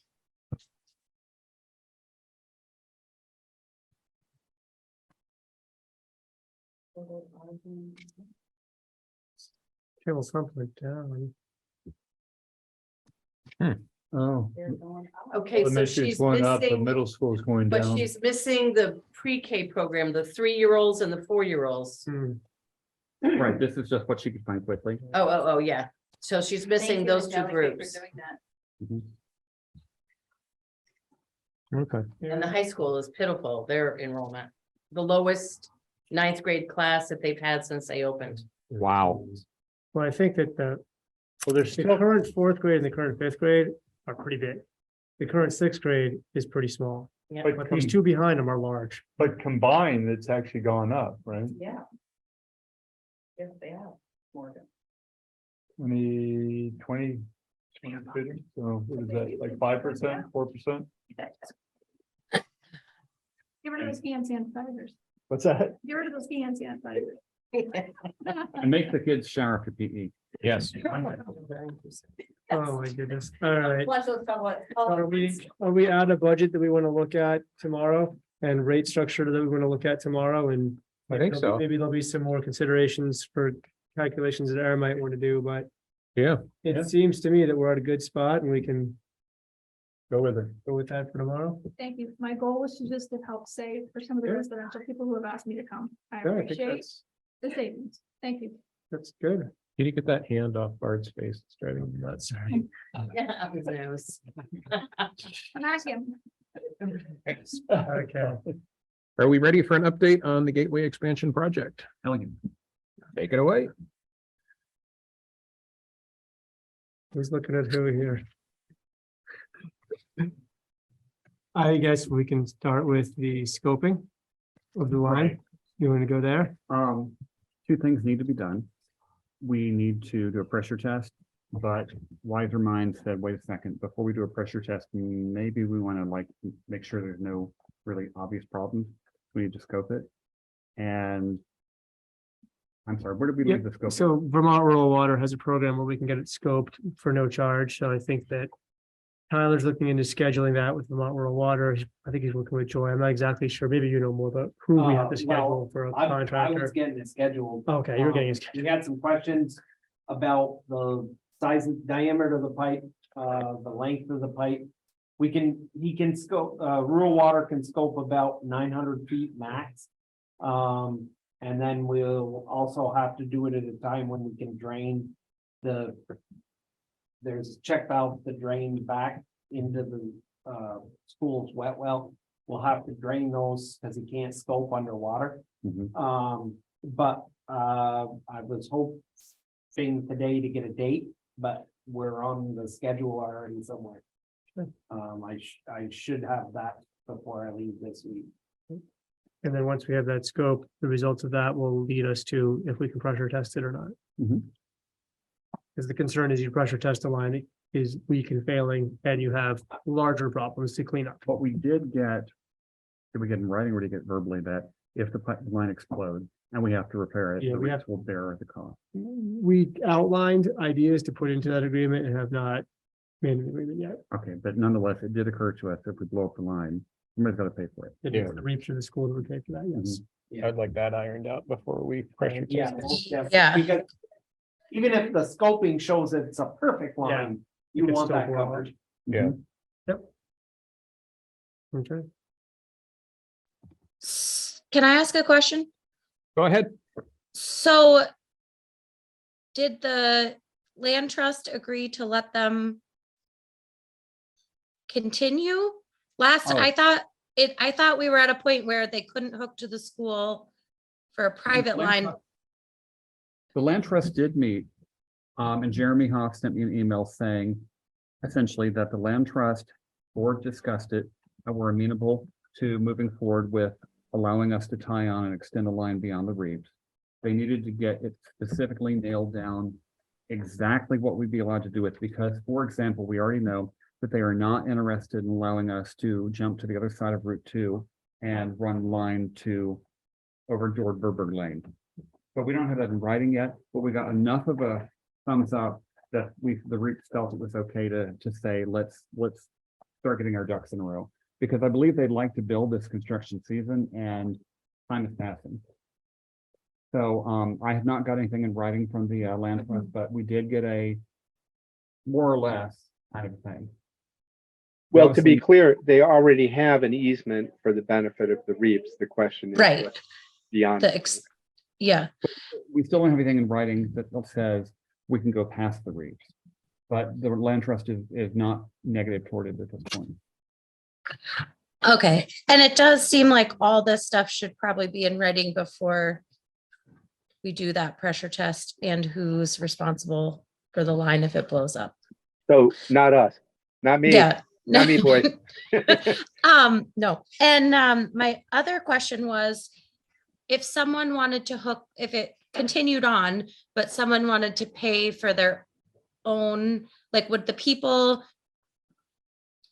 Kill something down. Oh. They're going up. Okay, so Elementary is she's going up, but missing, middle school is going but down. she's missing the pre-K program, the 3-year-olds and the 4-year-olds. Hmm. Right, this is just what she could find quickly. Oh, yeah. So she's Thank missing you, those 2 Angelica, for groups. doing that. Mhm. Okay. And the high school is pitiful, their enrollment. The lowest 9th grade class that they've had since they opened. Wow. Well, I think that there's the current 4th grade and the current 5th grade are pretty big. The current 6th grade is pretty small, Yeah. but those 2 behind them are large. But combined, it's actually gone up, right? Yeah. Yes, they have. Morgan. 20. So what is that, like 5%, 4%? Get rid of those fancy sanitizers. What's that? Get rid of those fancy sanitizers. And make the kids shower for PE. Yes. Oh, my goodness. All right. Plus those couple- Are we out of budget that we want to look at tomorrow and rate structure that we want to look at tomorrow? And I think so. maybe there'll be some more considerations for calculations that Aaron might want to do, but Yeah. it seems to me that we're at a good spot and we can Go with it. go with that for tomorrow. Thank you. My goal was to just to help save for some of the Yeah. residential people who have asked me to come. I Yeah, I think appreciate that's, the savings. Thank you. that's good. Can you get that hand off Bart's face? It's driving me nuts. Yeah, who knows? I'm asking. Okay. Are we ready for an update on the Gateway Expansion Project? Telling you. Take it away. Who's looking at who here? I guess we can start with the scoping of the line. You want to go there? Two things need to be done. We need to do a pressure test, but wiser minds said, wait a second, before we do a pressure test, maybe we want to make sure there's no really obvious problems. We need to scope it. And I'm sorry, where did we leave the scope? So Vermont Rural Water has a program where we can get it scoped for no charge. So I think that Tyler's looking into scheduling that with Vermont Rural Water. I think he's working with Joy. I'm not exactly sure. Maybe you know more about who we have to schedule for a I was contractor. getting it scheduled. Okay, you're getting it. We had some questions about the size and diameter of the pipe, the length of the pipe. He can scope, rural water can scope about 900 feet max. And then we'll also have to do it at a time when we can drain there's check valve to drain back into the, school's wet well. We'll have to drain those because he can't scope underwater. Mhm. But I was hoping today to get a date, but we're on the schedule already somewhere. I should have that before I leave this week. And then once we have that scope, the results of that will lead us to if we can pressure test it or not. Mhm. Because the concern is you pressure test a line is weak and failing, and you have larger problems to clean up. What we did we get in writing or did we get verbally that if the line explodes and we have to repair it, Yeah, the we REITs will bear the cost. We outlined ideas to put into that agreement and have not made an agreement yet. Okay, but nonetheless, it did occur to us, if we blow up the line, somebody's got to pay for it. It is the reach of the school that would pay for that, yes. I'd like that ironed out before we pressure Yeah. test. most definitely, Yeah. Because even if the scoping shows that it's a perfect line, you could want still that blow covered. Yeah. Okay. Can I ask a question? Go ahead. So did the land trust agree to let them continue? Last, Oh. I thought we were at a point where they couldn't hook to the school for a private line. The land trust did meet, and Jeremy Hoff sent me an email saying essentially that the land trust board discussed it, and were amenable to moving forward with allowing us to tie on and extend a line beyond the reefs. They needed to get it specifically nailed down exactly what we'd be allowed to do with, because, for example, we already know that they are not interested in allowing us to jump to the other side of Route 2 and run line to over George Verberg Lane. But we don't have that in writing yet, but we got enough of a thumbs up that the REIT felt it was okay to say, let's start getting our ducks in a row. Because I believe they'd like to build this construction season and time is passing. So I have not got anything in writing from the land trust, but we did get a more or less kind of thing. Well, to be Obviously- clear, they already have an easement for the benefit of the reefs. The question is Right. what's beyond. Yeah, We still don't have anything in writing that says we can go past the reefs. But the land trust is not negative toward it at this point. okay. And it does seem like all this stuff should probably be in writing before we do that pressure test and who's responsible for the line if it blows up. So not us, not me, Yeah. not me, boy. No. And my other question was, if someone wanted to hook, if it continued on, but someone wanted to pay for their own, like, would the people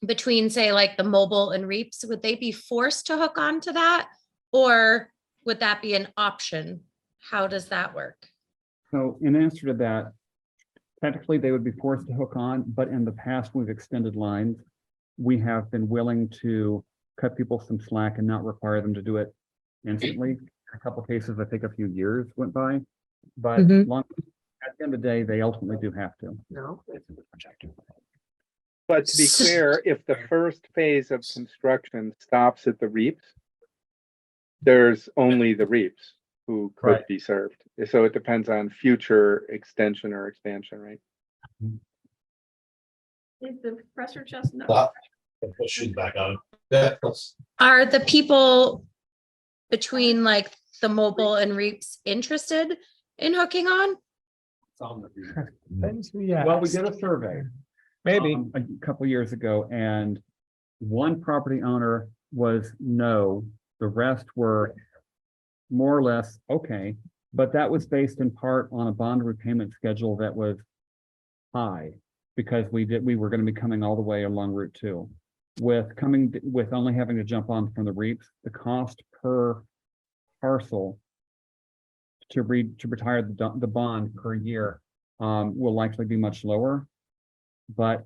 between, say, like the mobile and reaps, would they be forced to hook on to that? Or would that be an option? How does that work? So in answer to that, technically they would be forced to hook on, but in the past we've extended lines. We have been willing to cut people some slack and not require them to do it instantly. A couple of cases, I think a few years went by, but at the end of the day, they ultimately do have to. No. But to be clear, if the first phase of construction stops at the reefs, there's only the reefs who could Right. be served. So it depends on future extension or expansion, right? Is the pressure just not? She's back on. Are the people between like the mobile and reaps interested in hooking on? Yeah. Well, we did a survey. Maybe. A couple years ago, and one property owner was no, the rest were more or less okay, but that was based in part on a bond repayment schedule that was high, because we were going to be coming all the way along Route 2. With only having to jump on from the reefs, the cost per parcel to retire the bond per year will likely be much lower. But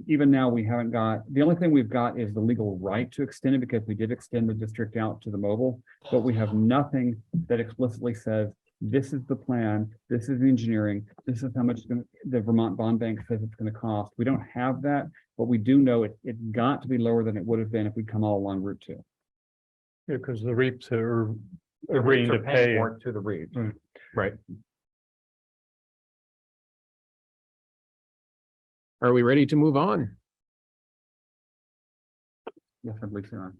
even now, we haven't got, the only thing we've got is the legal right to extend it, because we did extend the district out to the mobile, but we have nothing that explicitly says, this is the plan, this is the engineering, this is how much the Vermont Bond Bank says it's going to cost. We don't have that, but we do know it got to be lower than it would have been if we'd come all along Route 2. Yeah, because the reaps are agreeing to pay. for it to the reefs. Right. Are we ready to move on? Yes, I believe so.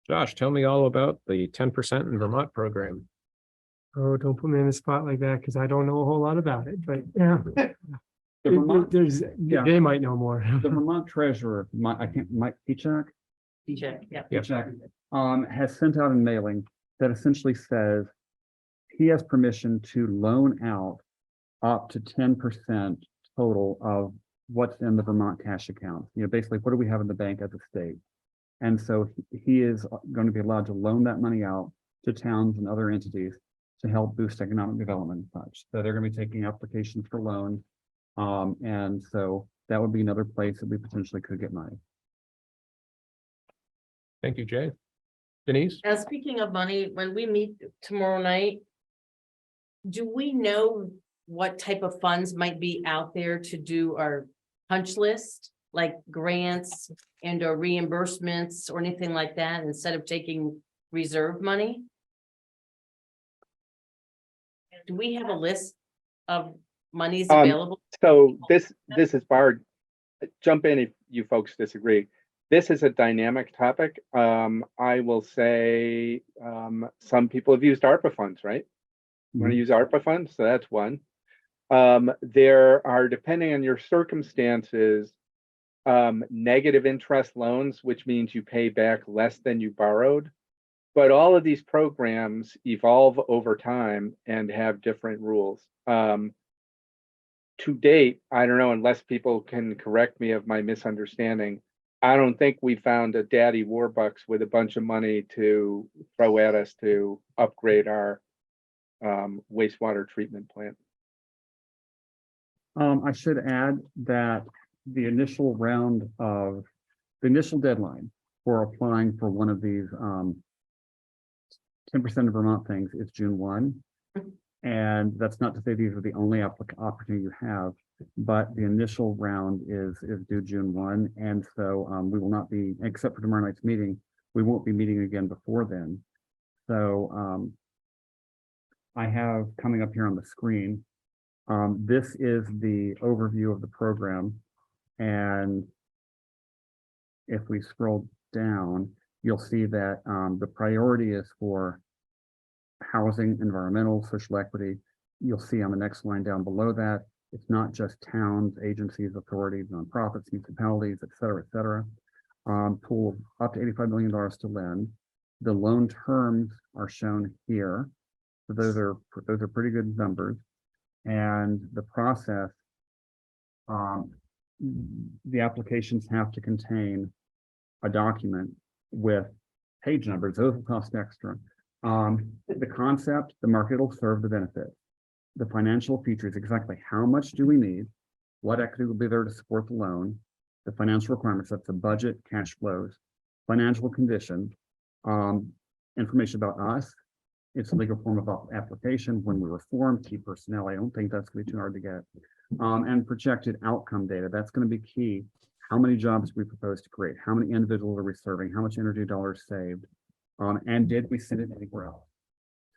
Josh, tell me all about the 10% in Vermont program. Oh, don't put me in the spot like that, because I don't know a whole lot about it, but yeah. The Vermont, There's, Yeah. they might know more. the Vermont treasurer, Mike Pichak, Yeah. has sent out a mailing that essentially says he has permission to loan out up to 10% total of what's in the Vermont cash account. You know, basically, what do we have in the bank as a state? And so he is going to be allowed to loan that money out to towns and other entities to help boost economic development and such. So they're going to be taking applications for loans. And so that would be another place that we potentially could get money. Thank you, Jay. Denise? Now, speaking of money, when we meet tomorrow night, do we know what type of funds might be out there to do our punch list? Like grants and or reimbursements or anything like that, instead of taking reserve money? Do we have a list of monies available? So this is Bard. Jump in if you folks disagree. This is a dynamic topic. I will say, some people have used ARPA funds, right? Want to use ARPA funds? So that's one. There are, depending on your circumstances, negative interest loans, which means you pay back less than you borrowed. But all of these programs evolve over time and have different rules. To date, I don't know, unless people can correct me of my misunderstanding, I don't think we found a daddy Warbucks with a bunch of money to throw at us to upgrade our wastewater treatment plant. I should add that the initial deadline for applying for one of these 10% of Vermont things is June 1. And that's not to say these are the only opportunity you have, but the initial round is due June 1. And so we will not be, except for tomorrow night's meeting, we won't be meeting again before then. So I have coming up here on the screen, this is the overview of the program. And if we scroll down, you'll see that the priority is for housing, environmental, social equity. You'll see on the next line down below that, it's not just towns, agencies, authorities, nonprofits, municipalities, et cetera, pool up to $85 million to lend. The loan terms are shown here. So those are pretty good numbers. And the process, the applications have to contain a document with page numbers. Those will cost extra. The concept, the market will serve the benefit. The financial features, exactly how much do we need? What equity will be there to support the loan? The financial requirements, that's the budget, cash flows, financial condition, information about us. It's a legal form of application, when we were formed, key personnel. I don't think that's going to be too hard to get. And projected outcome data, that's going to be key. How many jobs we propose to create? How many individuals are we serving? How much energy dollars saved? And did we send it anywhere else?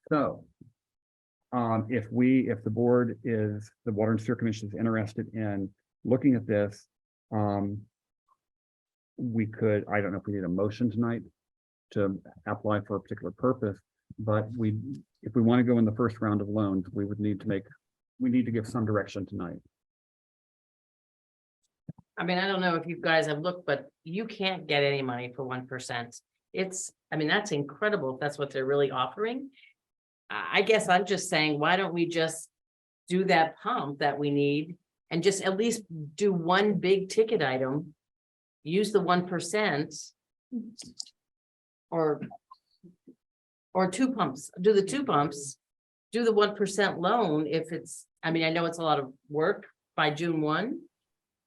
So if the board is, the Water and Sewer Commission is interested in looking at this, we could, I don't know if we need a motion tonight to apply for a particular purpose, but if we want to go in the first round of loans, we need to give some direction tonight. I mean, I don't know if you guys have looked, but you can't get any money for 1%. I mean, that's incredible if that's what they're really offering. I guess I'm just saying, why don't we just do that pump that we need and just at least do one big ticket item, use the 1% or two pumps, do the 2 pumps, do the 1% loan if it's, I mean, I know it's a lot of work by June 1,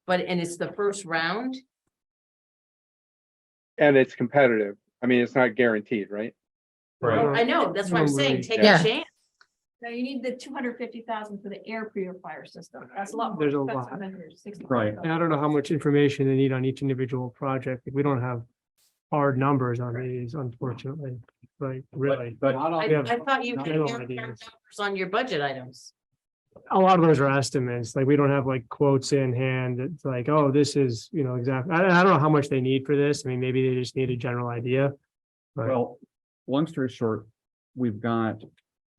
and it's the first round. And it's competitive. I mean, it's not guaranteed, right? Well, I know, that's what I'm saying, take a Yeah. chance. Now you need the 250,000 for the air purifier system. That's a lot more There's a expensive lot. than your 60. Right. And I don't know how much information they need on each individual project. We don't have hard numbers on these, unfortunately, like really. But I We have thought you had general your ideas. numbers on your budget items. A lot of those are estimates, like we don't have like quotes in hand. It's like, oh, this is, exactly. I don't know how much they need for this. I mean, maybe they just need a general idea. But well, long story short, we've got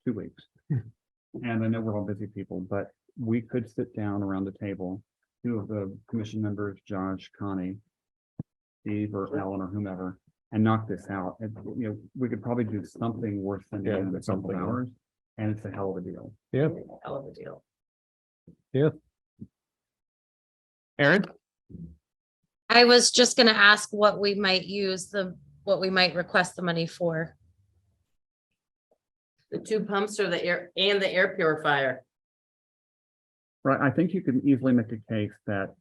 2 weeks. And I know we're all busy people, but we could sit down around the table two of the commission members, Josh, Connie, Steve or Alan or whomever, and knock this out. And, you know, we could probably do something worse than Yeah, in a couple something. of hours, and it's a hell of a deal. Yeah, Hell of a deal. Aaron? I was just gonna ask what we might what we might request the money for. The 2 pumps or the air and the air purifier. Right, I think you can easily make a case that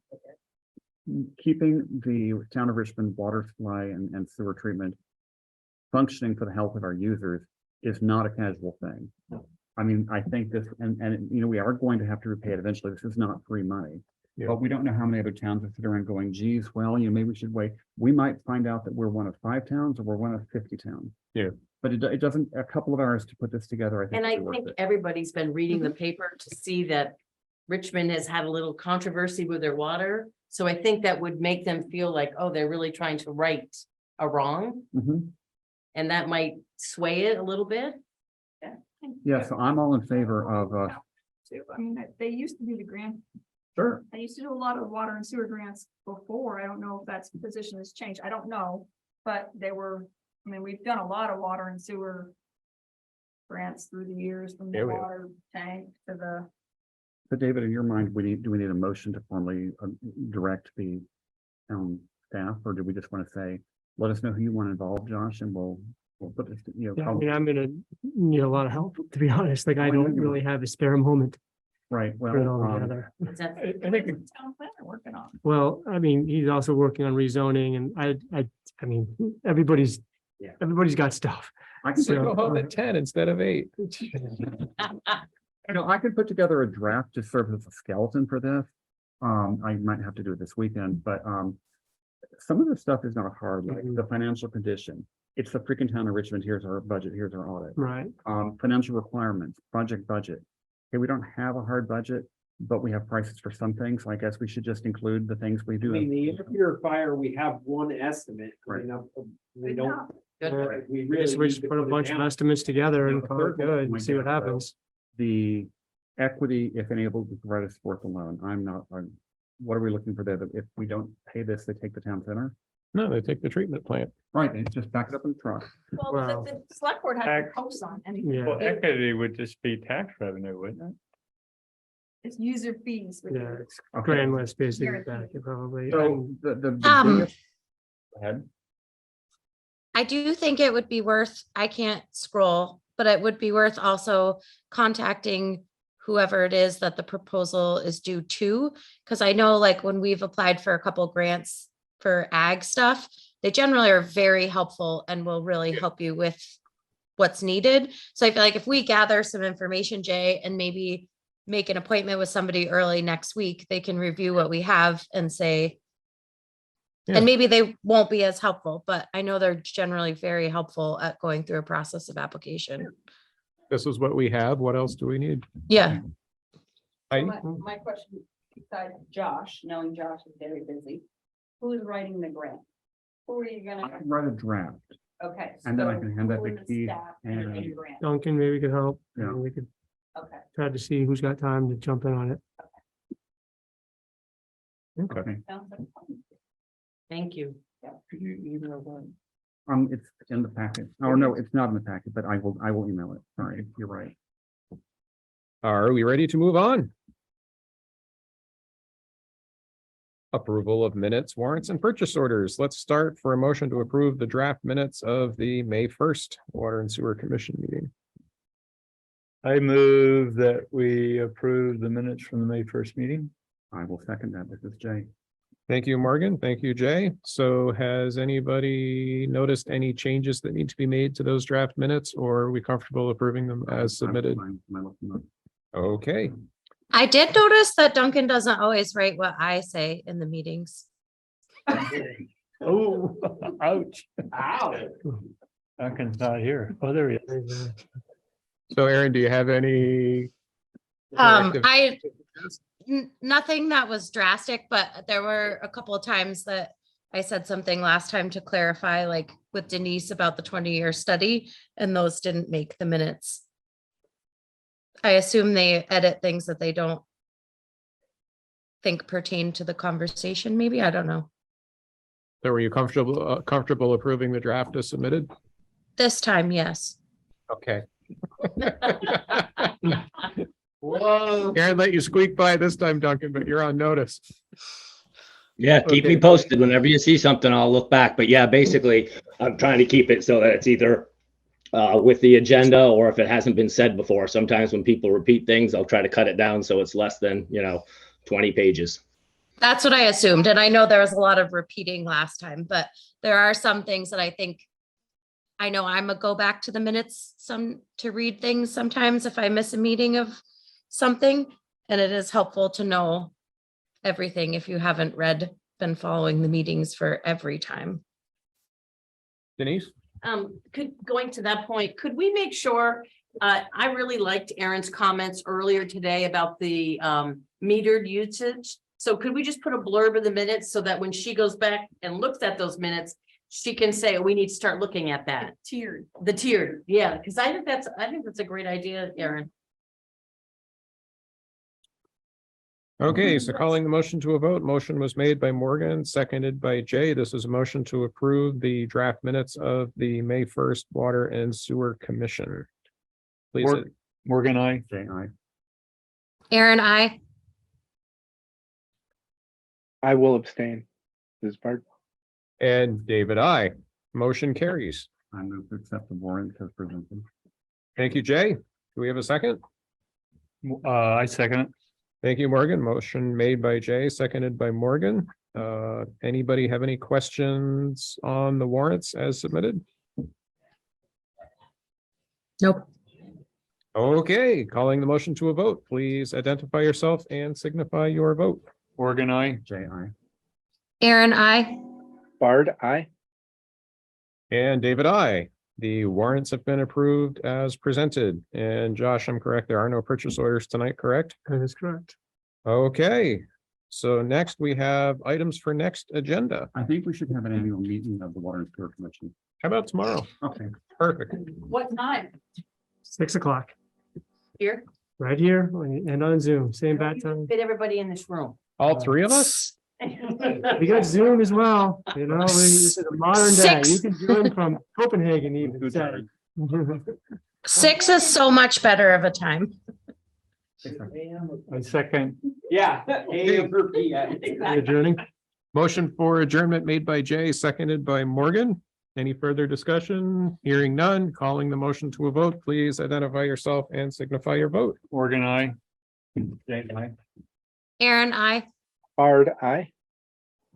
keeping the town of Richmond water supply and sewer treatment functioning for the health of our users is not a casual thing. I mean, I think this, and you know, we are going to have to repay it eventually. This is not free money. Yeah. But we don't know how many other towns are sitting around going, geez, well, you know, maybe we should wait. We might find out that we're one of 5 towns or we're one of 50 towns. Yeah. But it doesn't, a couple of hours to put this together, I think. And I would be worth think it. everybody's been reading the paper to see that Richmond has had a little controversy with their water. So I think that would make them feel like, oh, they're really trying to right a wrong. Mhm. And that might sway it a little bit. Yeah, so I'm all in favor of, Too. I mean, they used to do the grant. sure, They used to do a lot of water and sewer grants before. I don't know if that's position has changed. I don't know. But they were, I mean, we've done a lot of water and sewer grants through the years, from Yeah, the we have. water tank to the. so David, in your mind, do we need a motion to formally direct the staff, or do we just want to say, let us know who you want involved, Josh, and we'll put this, you know. Yeah, I mean, I'm gonna need a lot of help, to be honest. Like, I I know don't you really have a spare moment Right, to put it all well, together. Is that- I think, Town planner working on. well, I mean, he's also working on rezoning and I mean, everybody's got stuff. I can, So- Go home at 10 instead of 8. you know, I could put together a draft to serve as a skeleton for this. I might have to do it this weekend, but some of the stuff is not hard, like Mhm. the financial condition. It's the freaking town of Richmond. Here's our budget, here's our audit. Right. Financial requirements, budget. Okay, we don't have a hard budget, but we have prices for some things. So I guess we should just include the things we I do. mean, the air purifier, we have one estimate. Right. We don't. Good. We I really. guess we need just to put a it bunch of down. estimates together Yeah, and the call third it one good and might see get what it, though. happens. The equity, if enabled, to provide us worth a loan. What are we looking for there? That if we don't pay this, they take the town center? No, they take the treatment plant. Right, they just back it up in the truck. Well, Wow. the select board has Tax- to post on anything. Yeah. Well, equity would just be tax revenue, wouldn't it? It's user fees. with Yeah, your- it's Okay. grand list basically Guaranteed. back probably. So the Um, biggest. Go ahead. I do think it would be worth, I can't scroll, but it would be worth also contacting whoever it is that the proposal is due to. Cause I know like when we've applied for a couple grants for ag stuff, they generally are very helpful and will really help you with what's needed. So I feel like if we gather some information, Jay, and maybe make an appointment with somebody early next week, they can review what we have and say, Yeah. and maybe they won't be as helpful, but I know they're generally very helpful at going through a process of application. This is what we have. What else do we need? Yeah, I, My question, besides Josh, knowing Josh is very busy, who's writing the grant? Who are you I gonna, can write a draft. okay. And then I so can hand that who to in the Keith staff and- writing the grant? Duncan maybe could help. Yeah. And we could Okay. try to see who's got time to jump in on it. Okay. Sounds like fun. Thank you. Could you email that? It's in the packet. Oh, no, it's not in the packet, but I will email it. Sorry, you're right. are we ready to move on? Approval of minutes, warrants and purchase orders. Let's start for a motion to approve the draft minutes of the May 1st Water and Sewer Commission meeting. I move that we approve the minutes from the May 1st meeting. I will second that. This is Jay. Thank you, Morgan. Thank you, Jay. So has anybody noticed any changes that need to be made to those draft minutes, or are we comfortable approving them as submitted? Okay, I did notice that Duncan doesn't always write what I say in the meetings. Oh, ouch. Ow. Duncan's not here. Oh, there he is. so Aaron, do you have any? corrective- Nothing that was drastic, but there were a couple of times that I said something last time to clarify, like with Denise about the 20-year study, and those didn't make the minutes. I assume they edit things that they don't think pertain to the conversation, maybe, I don't know. So were you comfortable approving the draft as submitted? This time, yes. Okay. Whoa. Aaron let you squeak by this time, Duncan, but you're on notice. Yeah, keep me Okay. posted. Whenever you see something, I'll look back. But yeah, basically, I'm trying to keep it so that it's either with the agenda or if it hasn't been said before. Sometimes when people repeat things, I'll try to cut it down so it's less than, 20 pages. That's what I assumed. And I know there was a lot of repeating last time, but there are some things that I know I'm a go back to the minutes to read things sometimes if I miss a meeting of something. And it is helpful to know everything if you haven't been following the meetings for every time. Denise? Going to that point, could we make sure, I really liked Aaron's comments earlier today about the metered usage. So could we just put a blurb in the minutes so that when she goes back and looks at those minutes, she can say, we need to start looking at that. The tiered, yeah, because I think that's a great idea, Aaron. Okay, so calling the motion to a vote. Motion was made by Morgan, seconded by Jay. This is a motion to approve the draft minutes of the May 1st Water and Sewer Commission. Please. Morgan, I. Jay, aye. Aaron, I. I will abstain. This part. And David, I. Motion carries. I move to accept the warrant as presented. Thank you, Jay. Do we have a second? I second it. Thank you, Morgan. Motion made by Jay, seconded by Morgan. Anybody have any questions on the warrants as submitted? Nope. Okay, calling the motion to a vote. Please identify yourself and signify your vote. Morgan, I. Jay, aye. Aaron, I. Bard, aye. And David, I. The warrants have been approved as presented. And Josh, I'm correct. There are no purchase orders tonight, correct? That is correct. Okay, so next we have items for next agenda. I think we should have an annual meeting of the Water and Sewer Commission. How about tomorrow? Okay. Perfect. What time? 6 o'clock, Here? right here and on Zoom, same bat time. Fit everybody in this room. All three of us? We got Zoom as well, this is a modern day. You can join from Copenhagen even. say. 6 is so much better of a time. I second. Yeah. Adjourning. Motion for adjournment made by Jay, seconded by Morgan. Any further discussion? Hearing none, calling the motion to a vote. Please identify yourself and signify your vote. Morgan, I. Jay, aye. Aaron, I. Bard, aye.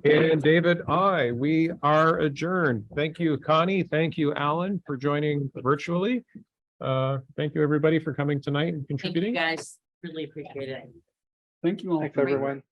And David, I. We are adjourned. Thank you, Connie. Thank you, Alan, for joining virtually. Thank you, everybody, for coming tonight and Thank you, contributing. guys. Really appreciate it. Thank you all. Thanks, for- everyone.